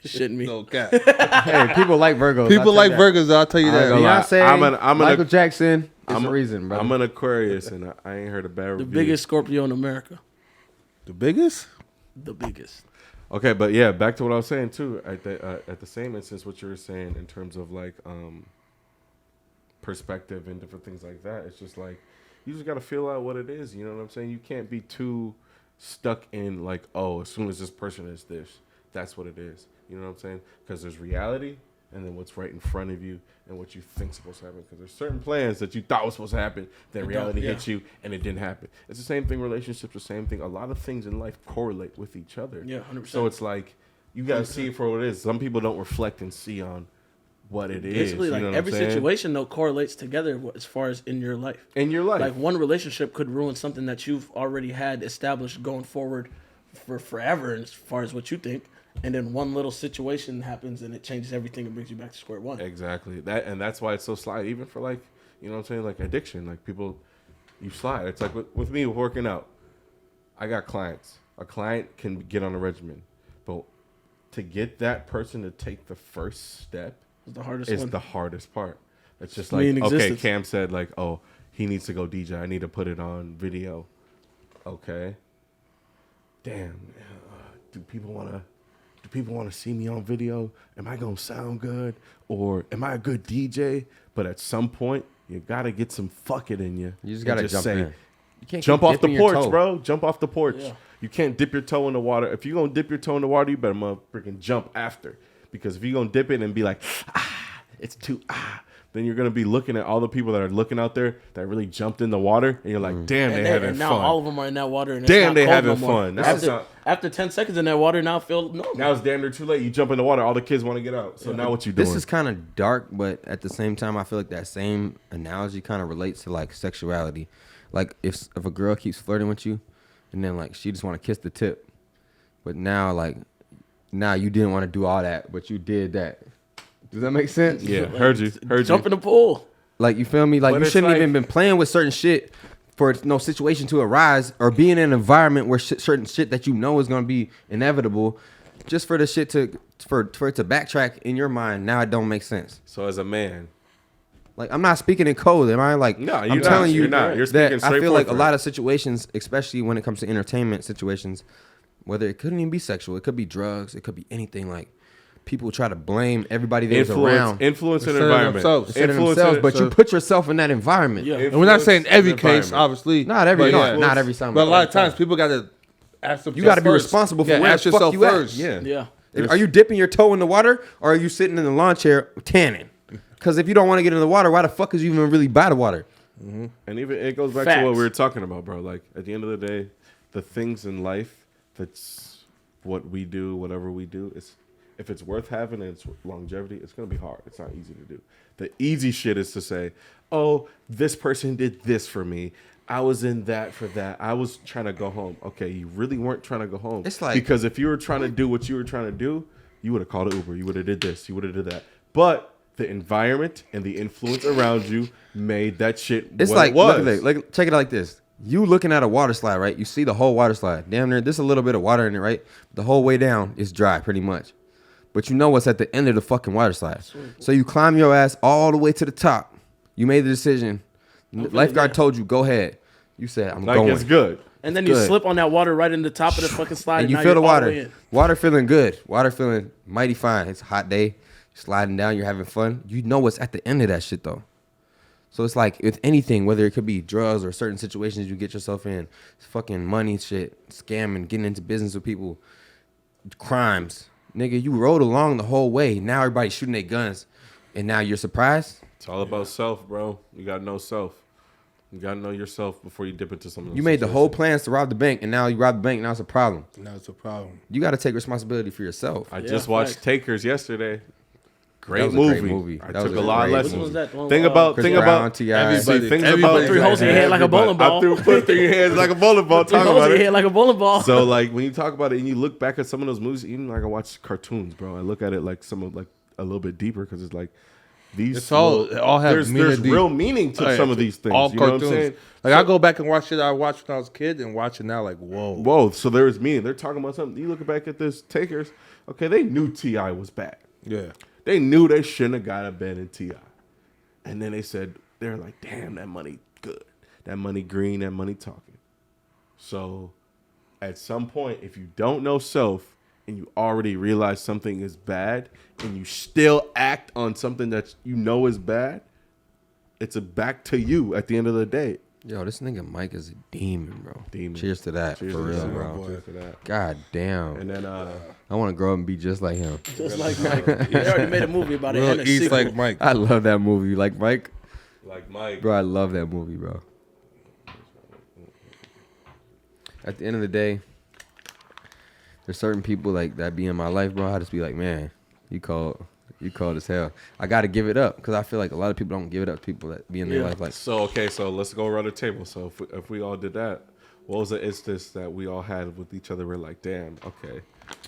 Shitting me. No cap. Hey, people like Virgos. I'll People tell like you that. Virgos. I'll tell you I ain't that. gonna lie. Beyonce, I'm gonna- Michael Jackson. There's I'm a reason, bro. I'm an Aquarius, and I ain't heard a bad review. The biggest Scorpio in America. The biggest? The biggest. Okay, but yeah, back to what I was saying too. At the same instance, what you were saying in terms of like perspective and different things like that, it's just like you just gotta feel out what it is. You know what I'm saying? You can't be too stuck in like, oh, as soon as this person is this, that's what it is. You know what I'm saying? Because there's reality, and then what's right in front of you, and what you think's supposed to happen. Because there's certain plans that you thought was supposed to happen, then reality yeah. hits you, and it didn't happen. It's the same thing. Relationships, the same thing. A lot of things in life correlate with each other. Yeah, 100%. So it's like you gotta see it for what it is. Some people don't reflect and see on what it is. Basically, you like know what every I'm saying? situation though correlates together as far as in your life. in your life. Like one relationship could ruin something that you've already had established going forward for forever as far as what you think. And then one little situation happens and it changes everything and brings you back to square one. Exactly. That's why it's so slide. Even for like, you know what I'm saying, like addiction. Like people, you slide. It's like with me working out. I got clients. A client can get on a regimen, but to get that person to take the first step It's the hardest is one. the hardest part. It's just Me like, in okay, existence. Cam said like, oh, he needs to go DJ. I need to put it on video. Okay. Damn. Do people want to see me on video? Am I going to sound good? Or am I a good DJ? But at some point, you got to get some fuck it in you. You just and gotta jump in. You can't Jump keep off the dipping your porch, toe. bro. Jump off the porch. Yeah. You can't dip your toe in the water. If you're going to dip your toe in the water, you better freaking jump after. Because if you're going to dip it and be like, it's too, then you're going to be looking at all the people that are looking out there that really jumped in the water. And you're like, damn, and they having and now fun. all of them are in that water. And Damn, it's they not cold having no more. fun. Now it's not- After 10 seconds in that water, now feel normal. Now it's damn near too late. You jump in the water. All the kids want to get out. So now what you doing? This is kind of dark, but at the same time, I feel like that same analogy kind of relates to like sexuality. Like if a girl keeps flirting with you, and then like she just want to kiss the tip, but now you didn't want to do all that, but you did that. Does that make sense? Yeah, heard you. Jump in the pool. Like, you feel me? Like, But you it's shouldn't like- even been playing with certain shit for no situation to arise, or be in an environment where certain shit that you know is gonna be inevitable, just for the shit to for it to backtrack in your mind. Now it don't make sense. So as a man, Like, I'm not speaking in code, am I? Like, No, I'm you're telling not. you You're not. You're that speaking I feel like a straightforward. lot of situations, especially when it comes to entertainment situations, whether it couldn't even be sexual, it could be drugs, it could be anything. Like, people try to blame everybody that was around influence an Instead of environment. themselves. instead of Influence themselves, an- but you put yourself in that environment. Yeah. And we're not saying every Influence case, environment. obviously. Not every, but not every time. But a lot of times people got to ask themselves. You got to be first. responsible for Yeah, where ask the fuck yourself you at. first. Yeah. Yeah. Are you dipping your toe in the water, or are you sitting in the lawn chair tanning? Because if you don't want to get in the water, why the fuck is you even really by the water? And even it goes back to Facts. what we were talking about, bro. Like at the end of the day, the things in life that's what we do, whatever we do, is if it's worth having and it's longevity, it's gonna be hard. It's not easy to do. The easy shit is to say, "Oh, this person did this for me. I was in that for that. I was trying to go home." Okay, you really weren't trying to go home. It's like- because if you were trying to do what you were trying to do, you would have called an Uber. You would have did this. You would have did that. But the environment and the influence around you made that shit It's what like, it was. look at it, like, check it out like this. You looking at a water slide, right? You see the whole water slide. Damn near, there's a little bit of water in it, right? The whole way down is dry, pretty much. But you know what's at the end of the fucking water slide. So you climb your ass all the way to the top. You made the decision. Lifeguard told you, go ahead. You said, I'm Like going. it's good. And then you Good. slip on that water right in the top of the fucking slide. And you now feel the you're all water. way in. Water feeling good. Water feeling mighty fine. It's a hot day. You're sliding down. You're having fun. You know what's at the end of that shit, though. So it's like with anything, whether it could be drugs or certain situations you get yourself in, it's fucking money shit, scamming, getting into business with people, crimes. Nigga, you rode along the whole way. Now everybody's shooting their guns. And now you're surprised? It's all about self, bro. You gotta know self. You gotta know yourself before you dip into something. You made the whole plans to rob the bank, and now you rob the bank, now it's a problem. Now it's a problem. You got to take responsibility for yourself. I Yeah, just watched facts. Takers yesterday. Great was a movie. great movie. I That was took a a lot of great lessons. Which one was that? The one Think with, about, Chris think Brown, about, T.I. see, things Everybody. about Three holes in your head like a bowling ball. I put through your hands like a bowling ball. Three Talk holes about in your it. head like a bowling ball. So like when you talk about it and you look back at some of those movies, even like I watch cartoons, bro. I look at it like some of like a little bit deeper because it's like these. It's all- it all has there's meaning deep. real meaning to Oh, yeah. some of these things. All you know cartoons. what I'm saying? Like I go back and watch shit I watched when I was a kid and watch it now. Like whoa. Whoa, so there's meaning. They're talking about something. You look back at this Takers. Okay, they knew T.I. was bad. Yeah. They knew they shouldn't have got a bet in T.I. And then they said, they're like, damn, that money good. That money green, that money talking. So at some point, if you don't know self and you already realize something is bad and you still act on something that you know is bad, it's a back to you at the end of the day. Yo, this nigga Mike is a demon, bro. Demon. Cheers to that, Cheers for to real, that, bro. Cheers to that. God damn. And then I want to grow up and be just like him. Just like Mike. They already made a movie about it. Real And a East sequel. like Mike. I love that movie. Like Mike, like Mike. bro, I love that movie, bro. At the end of the day, there's certain people like that be in my life, bro. I just be like, man, you cold as hell. I got to give it up because I feel like a lot of people don't give it up to people that be in their Yeah. life. Like, So okay, so let's go around the table. So if we all did that, what was the instance that we all had with each other? We're like, damn, okay,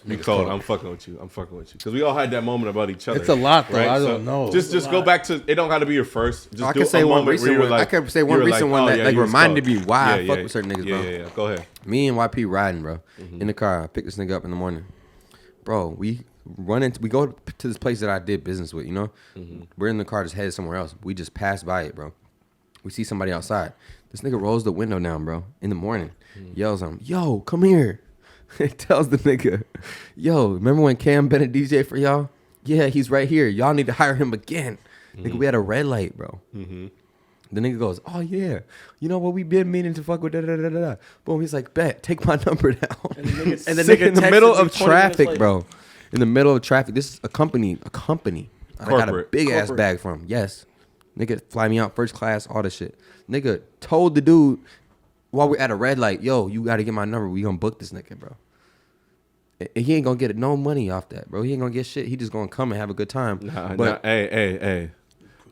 you cold. I'm fucking with you. I'm fucking with you because we all had that moment about each other. It's a lot though. right? I So don't know. Just It's a go lot. back to. It don't got to be your first. Just I do can say a one moment where recent you were one. like, I can say you one were recent one oh, that yeah, like you was reminded cold. me why I fuck with certain niggas, bro. Yeah. Go ahead. Me and YP riding, bro, in the car. I picked this nigga up in the morning, bro. We go to this place that I did business with. You know, we're in the car, just headed somewhere else. We just passed by it, bro. We see somebody outside. This nigga rolls the window down, bro, in the morning. Yells at him, "Yo, come here!" It tells the nigga, "Yo, remember when Cam been a DJ for y'all? Yeah, he's right here. Y'all need to hire him again." Nigga, we had a red light, bro. The nigga goes, "Oh yeah, you know what? We been meaning to fuck with da da da da da." Boom, he's like, "Bet, take my number down." And the nigga, and the Sick nigga in the texted middle you of 20 minutes traffic, later. bro. In the middle of traffic. This is a company. I got a Corporate. big ass bag from him. Yes, nigga, fly me out first class, all this shit. Nigga told the dude while we're at a red light, "Yo, you got to get my number. We gonna book this nigga, bro." And he ain't gonna get no money off that, bro. He ain't gonna get shit. He just gonna come and have a good time. Nah, but hey.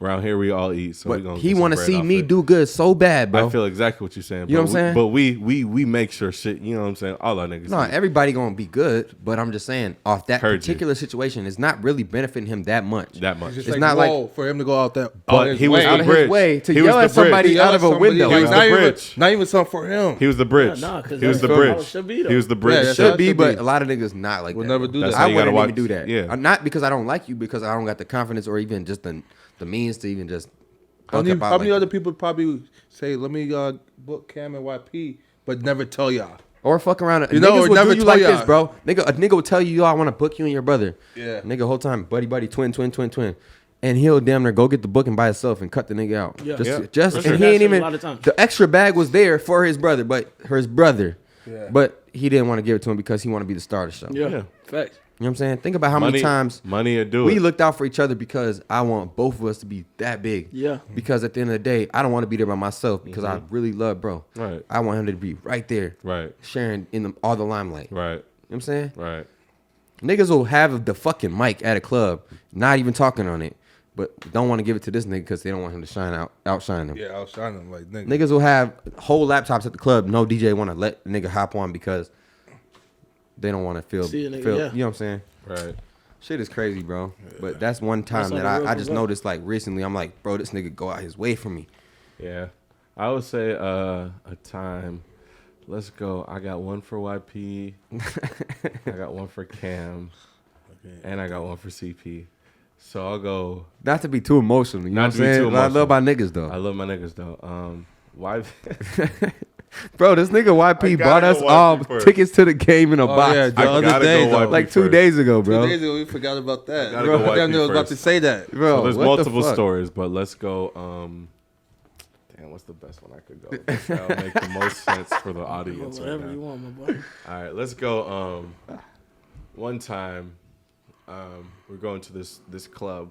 Around here, we all eat. So we But gonna he get some want to bread see off me it. do good so bad, bro. I feel exactly what you're saying. You know what I'm saying? But we make sure shit. You know what I'm saying? All our niggas. No, eat. everybody gonna be good, but I'm just saying, off that Heard you. particular situation, it's not really benefiting him that much. that much. It's just It's like, not like- whoa, for him to go out that. But on his he was way. Out the of bridge. his way to He was yell the at somebody bridge. Yell out at of a somebody, window. He like, was not the even- bridge. Not even something for him. He was the bridge. Yeah, nah, 'cause he was that's the how bridge. it should be, though. He was the Yeah, bridge. that's Should how be, should but be. a lot of niggas not like Would that. never do That's that. how I you gotta wouldn't even watch. do that. Yeah. Not because I don't like you, because I don't got the confidence or even just the means to even just. How buck many, up out how many like other that. people probably say, "Let me book Cam and YP," but never tell y'all? Or fuck around. You know, Niggas or will never do you tell like y'all. this, bro. A nigga will tell you, yo, I want to book you and your brother. Yeah. Nigga, whole time, buddy, twin. And he'll damn near go get the booking by himself and cut the nigga out. Yeah. Yeah. Just That's and what he ain't happens even a lot of times. the extra bag was there for his brother, Yeah. but he didn't want to give it to him because he want to be the star of the show. Yeah, Yeah. facts. You know what I'm saying? Think about how many times money will do we it. looked out for each other because I want both of us to be that big. Yeah. Because at the end of the day, I don't want to be there by myself because I really love bro. Right. I want him to be right there, Right. sharing in all the limelight. Right. You know what I'm saying? Right. Niggas will have the fucking mic at a club, not even talking on it, but don't want to give it to this nigga because they don't want him to outshine them. Yeah, outshine them like nigga. Niggas will have whole laptops at the club. No DJ want to let the nigga hop on because they don't want to feel, See a nigga, feel yeah. you know what I'm saying? Right. Shit is crazy, bro. But that's one time That's that how the I world just goes up. noticed, like, recently. I'm like, bro, this nigga go out his way for me. Yeah. I would say a time. Let's go. I got one for YP. I got one for Cam. And I got one for CP. So I'll go. Not to be too emotional, you know Not what to I'm be saying? too I love my niggas, I though. love my niggas though. Why? Bro, this nigga I YP gotta bought go us YP all first. tickets to the game in a box. yeah, the I other gotta day, go though. YP like 2 first. days ago, 2 bro. days ago, we forgot about that. Gotta go Damn, YP I was about first. to say that. Bro, So there's what the multiple fuck? stories, but let's go. Damn, what's the best one I could go? That'll make the most sense for the audience right Whatever you now. want, my boy. All right, let's go. One time, we're going to this club,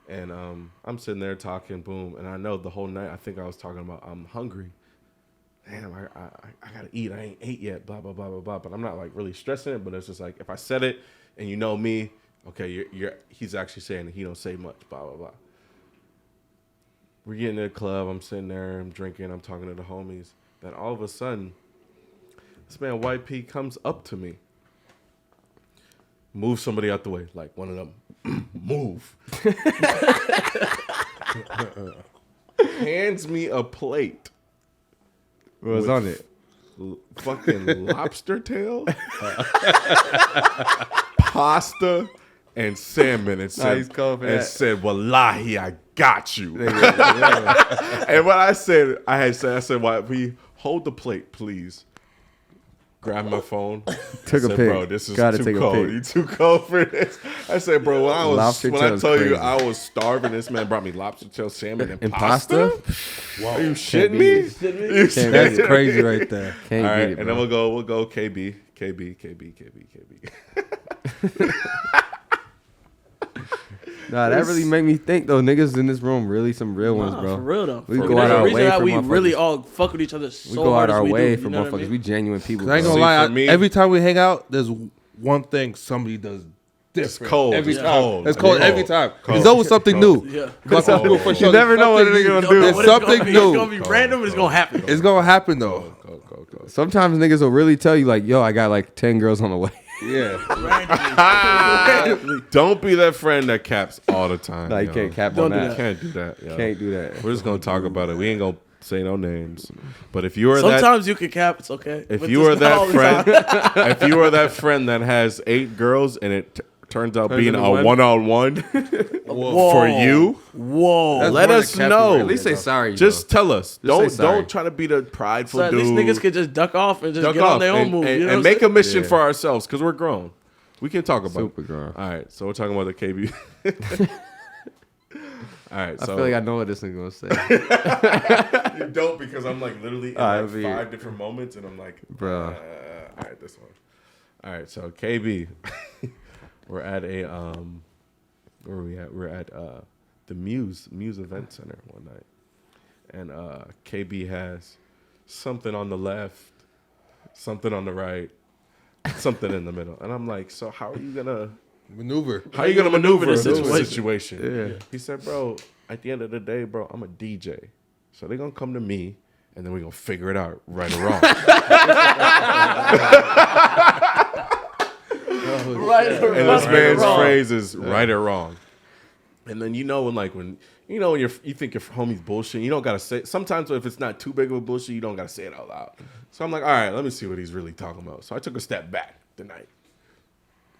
and I'm sitting there talking, boom, and I know the whole night I think I was talking about I'm hungry. Damn, I gotta eat. I ain't ate yet. Blah blah blah blah blah. But I'm not like really stressing it. But it's just like if I said it, and you know me, okay, he's actually saying it. He don't say much. Blah blah blah. We're getting to the club. I'm sitting there. I'm drinking. I'm talking to the homies. Then all of a sudden, this man White P comes up to me. Move somebody out the way, like one of them. Move. Hands me a plate. What was with on it? Fucking lobster tail, pasta, and salmon. And said, he's cold for and that. said, "Wallahi, I got you." And what I said, I said, "Why we hold the plate, please?" Grabbed my phone. Took a said, pic. Bro, this is Gotta too take a cold. pic. You too cold for this. I said, bro, Lobster when I tail's tell you crazy. I was starving, this man brought me lobster tail, salmon, and And pasta. pasta? Are you shitting beat me? it. You Can't That's beat it. crazy right there. Can't All beat right, it, and bro. then we'll go KB. Nah, that really made me think, though. Niggas in this room, really some real ones, Nah, bro. for real though. We For go real. out There's a our reason way that for we really motherfuckers. all fuck with each other so We go hard out as our we way do, for you know what I motherfuckers. mean? We genuine people. 'Cause I ain't bro. gonna See, lie. for me- Every time we hang out, there's one thing somebody does It's different. cold. Every It's time. cold. It's cold It's every cold. time. Cold. There's always something new. Yeah. But Cold. for You sure, never there's know what something a nigga gonna new. do. There's What it's something gonna be, new. It's gonna be random. It's gonna happen. It's gonna happen though. Go. Sometimes niggas will really tell you, like, yo, I got like 10 girls on the way. Yeah. Randomly. Don't be that friend that caps all the time. Nah, you yo. can't cap Don't on do that. Can't do that. Yo. Can't do that. We're just gonna talk about it. We ain't gonna say no names. But if you are that, Sometimes you can cap. It's okay. if But you just are not that all the friend, time. if you are that friend that has 8 girls and it turns out being into a one? one-on-one Whoa. for you, Whoa. That's let more us than know. capping At least say sorry. Just tell us. say sorry. Don't try to be the prideful So at dude. least niggas can just duck off and just Duck get off on their own and, move. and, You know and what make I'm a mission Yeah. for ourselves because we're grown. We can talk about Super it. grown. All right, so we're talking about the KB. All right, I so feel like I know what this nigga gonna say. you don't because I'm like literally in Alright, like be- 5 different moments and I'm like, Bro. all right, this one. All right, so KB, we're at a where are we at? We're at the Muse Event Center one night, and KB has something on the left, something on the right, something in the middle, and I'm like, so how are you gonna Maneuver. maneuver this this situation? situation? Yeah. He said, bro, at the end of the day, bro, I'm a DJ. So they're going to come to me, and then we're going to figure it out, right or wrong. Right. And this man's phrase is right or wrong. And then when you think your homie's bullshit, you don't gotta say. Sometimes if it's not too big of a bullshit, you don't gotta say it out loud. So I'm like, all right, let me see what he's really talking about. So I took a step back tonight.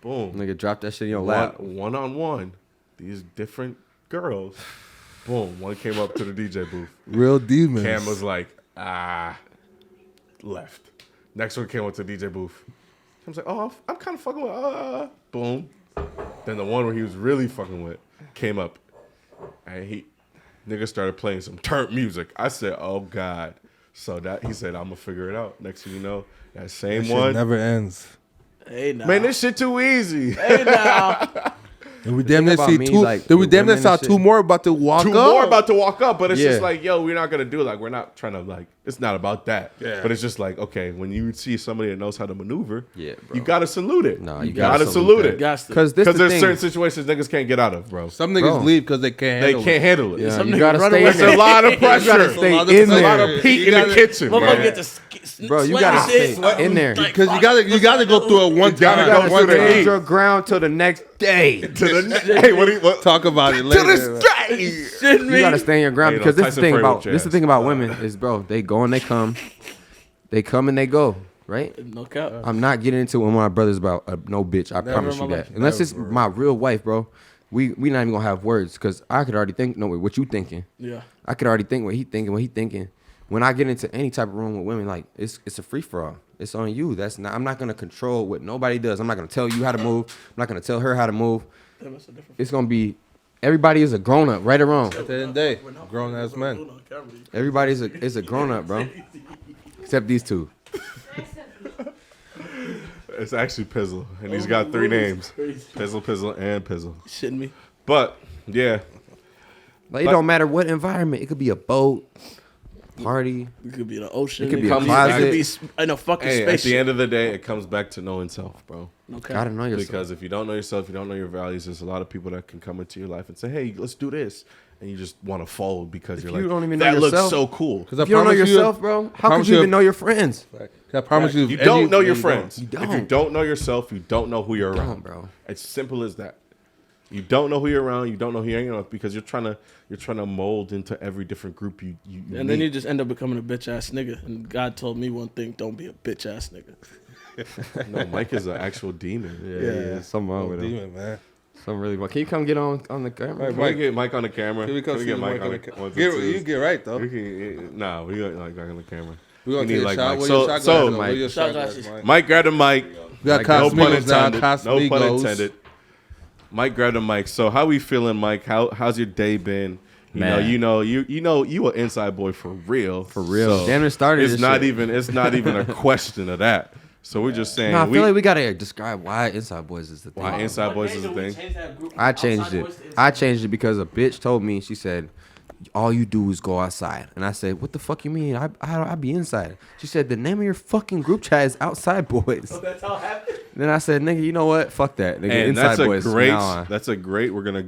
Boom. Nigga, drop that shit in your lap. One on one, these different girls. Boom. One came up to the DJ booth. Real demons. Cam was like, left. Next one came up to the DJ booth. I was like, oh, I'm kind of fucking with, boom. Then the one where he was really fucking with came up, and nigga started playing some turnt music. I said, oh God. So he said, I'm gonna figure it out. Next thing you know, that same That one shit never ends. Hey, now. Man, this shit too easy. Hey, now. And we damn near about see me, two. like, Then we with damn near women saw and shit. two more about to walk Two up. more about to walk up, but it's Yeah. just like, yo, we're not gonna do it. Like, we're not trying to it's not about that. Yeah. But it's just like, okay, when you see somebody that knows how to maneuver, Yeah, bro. you gotta salute it. No, you you gotta gotta salute salute that. it. Gots to. Because this Because the there's thing. certain situations niggas can't get out of, bro. Some niggas Bro. leave because they can't They handle can't handle it. Yeah, Some you nigga gotta run stay away in It's a there. lot of You gotta pressure. stay lot of- in It's a lot there. of heat You in gotta- the kitchen, Motherfucker bro. get to Bro, you sweat gotta shit, stay like, in there. like, because you gotta go through it one gotta time. go You through gotta the stand heat. your ground till the next day. To the hey, what? Talk about it To later. this day. shitting me. You gotta stand your ground Hey, because no, this is the Tyson thing Fury about whooped your this is the ass. thing about women is, bro, they go and they come and they go, right? No cap. I'm not getting into it with my brothers about no bitch. I promise in you my that. life. Unless it's my real wife, bro. We not even gonna have words because I could already think. No, what you thinking? Yeah. I could already think what he thinking. When I get into any type of room with women, like it's a free for all. It's on you. I'm not gonna control what nobody does. I'm not gonna tell you how to move. I'm not gonna tell her how to move. Damn, that's a different. It's gonna be everybody is a grown up, right or wrong. At the end of the day, grown ass men. Everybody is a grown up, bro. Except these two. It's actually Pizzle, and he's got three names: Pizzle, and Pizzle. Shitting me. But yeah, Like it don't matter what environment. It could be a boat, party. It could be in the ocean. It could be a It closet. could be in a fucking hey, at spaceship. the end of the day, it comes back to knowing self, bro. Okay. Gotta know yourself. Because if you don't know yourself, you don't know your values. There's a lot of people that can come into your life and say, "Hey, let's do this," and you just want to fold because you're you like, don't even know "That looks yourself- so cool." Because If you don't know yourself, bro, how could you even know your friends? I promise you, You don't know your you friends. You If you don't. don't know yourself, you don't know who you're Don't, around, bro. It's simple as that. You don't know who you're around. You don't know who you're hanging out with because you're trying to mold into every different group you And then meet. you just end up becoming a bitch ass nigga. And God told me one thing: don't be a bitch ass nigga. No, Mike is an actual demon. Yeah, something wrong with him. Demon, man. Something really wrong. Can you come get on the camera? Can we get Mike on the camera? Here we come Can we see get the Mike mic on on the the camera? camera. You get right though. Nah, we got like Mike on the camera. We gonna We need take a like shot. Mike. Where So- your shot so- glasses? Mike. Where your Shot shot glasses. glasses, Mike? Mike grabbed a mic. We got No pun Casamigos now. intended. No pun Casamigos. intended. Mike grabbed a mic. So how we feeling, Mike? How's your day been? Man. You an inside boy for real. For real. So Damn near started It's this not shit. even a question of that. So we're just saying No, I feel like we gotta describe why Inside Boys is the thing. why Inside Boys is a thing. I changed it. I changed it because a bitch told me. She said, "All you do is go outside," and I said, "What the fuck you mean? I be inside." She said, "The name of your fucking group chat is Outside Boys." That's how it happened. Then I said, "Nigga, you know what? Fuck that. Nigga, And Inside Boys." from now on. we're gonna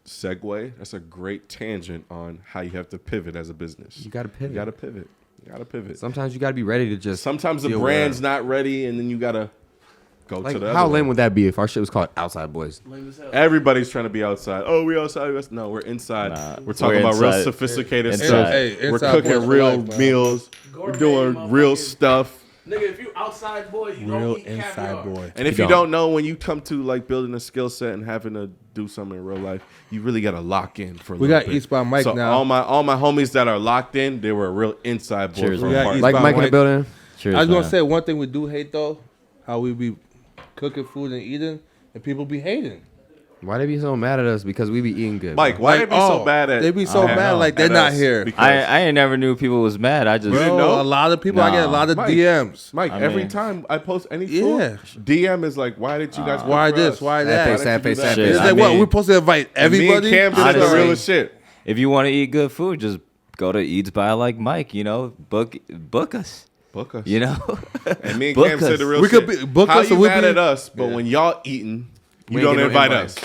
segue. That's a great tangent on how you have to pivot as a business. You gotta pivot. You gotta pivot. You gotta pivot. Sometimes you gotta be ready to just. Sometimes the deal with brand's it. not ready, and then you gotta go Like, to the how other lame one. would that be if our shit was called Outside Boys? Everybody's trying to be outside. Oh, we outside. No, we're inside. Nah, we're talking we're about real inside. sophisticated Inside. stuff. Hey, We're inside cooking boys for real life, man. meals. We're doing real stuff. Nigga, if you outside boy, you Real don't eat inside caviar. boy. And if you don't know, when you come to like building a skill set and having to do something in real life, you really got to lock in for a We little got bit. East by Mike so now. all my homies that are locked in, they were a real inside boy Cheers, for man. a We got part. East Like by Mike in the Mike. building. Cheers, I was gonna man. say one thing we do hate though, how we be cooking food and eating, and people be hating. Why they be so mad at us? Because we be eating good. Mike, bro. why they be so bad at? They be so at- mad like they're at not us? here. Because- I ain't never knew people was mad. I just You didn't Bro, know? a lot of people. I get a Nah. lot of Mike. DMs. Mike, I every mean- time I post any Yeah. food, DM is like, why did you guys? cook Why for this? us? Why Sad that? face, sad face, sad Shit, face. It's I like what mean- we're supposed to invite And me and everybody. Cam did the Honestly. realest shit. if you want to eat good food, just go to Eats by like Mike. You know, book us. Book us. You know, And me and Book Cam said us. the real We shit. could be- book How us you and we mad be- at us, but Yeah. when y'all eating, you We ain't don't get no invite invite. us.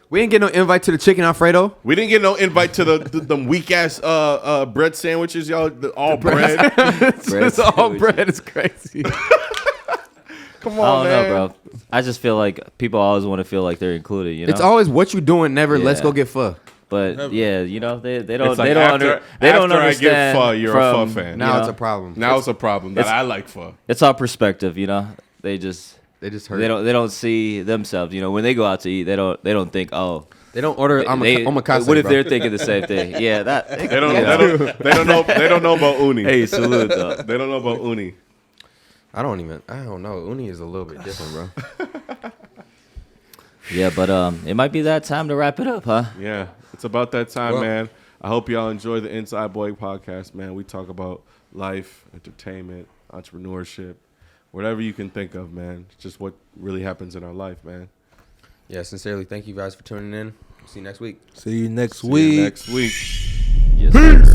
We didn't get no invite to the chicken Alfredo. We didn't get no invite to them weak ass bread sandwiches, y'all. All bread. It's all bread. It's crazy. Come I on, don't man. know, bro. I just feel like people always want to feel like they're included. You know, It's always what you doing. Never let's Yeah. go get pho. but yeah, you know, they don't It's like they don't after they don't I understand. get pho, you're a pho from, fan. Now you it's know, a problem. Now it's a problem that it's- I like pho. It's all perspective. You know, they just hurt. they don't see themselves. You know, when they go out to eat, they don't think, oh. They don't order omakase. What if bro. they're thinking the same thing? Yeah, that They don't know about uni. Hey, salute though. They don't know about uni. I don't know. Uni is a little bit different, bro. Yeah, but it might be that time to wrap it up, huh? Yeah, it's about that time, Well- man. I hope y'all enjoy the Inside Boy podcast, man. We talk about life, entertainment, entrepreneurship, whatever you can think of, man. It's just what really happens in our life, man. Yeah, sincerely, thank you guys for tuning in. See you next week. See you next See week. you next week. Yes, sir.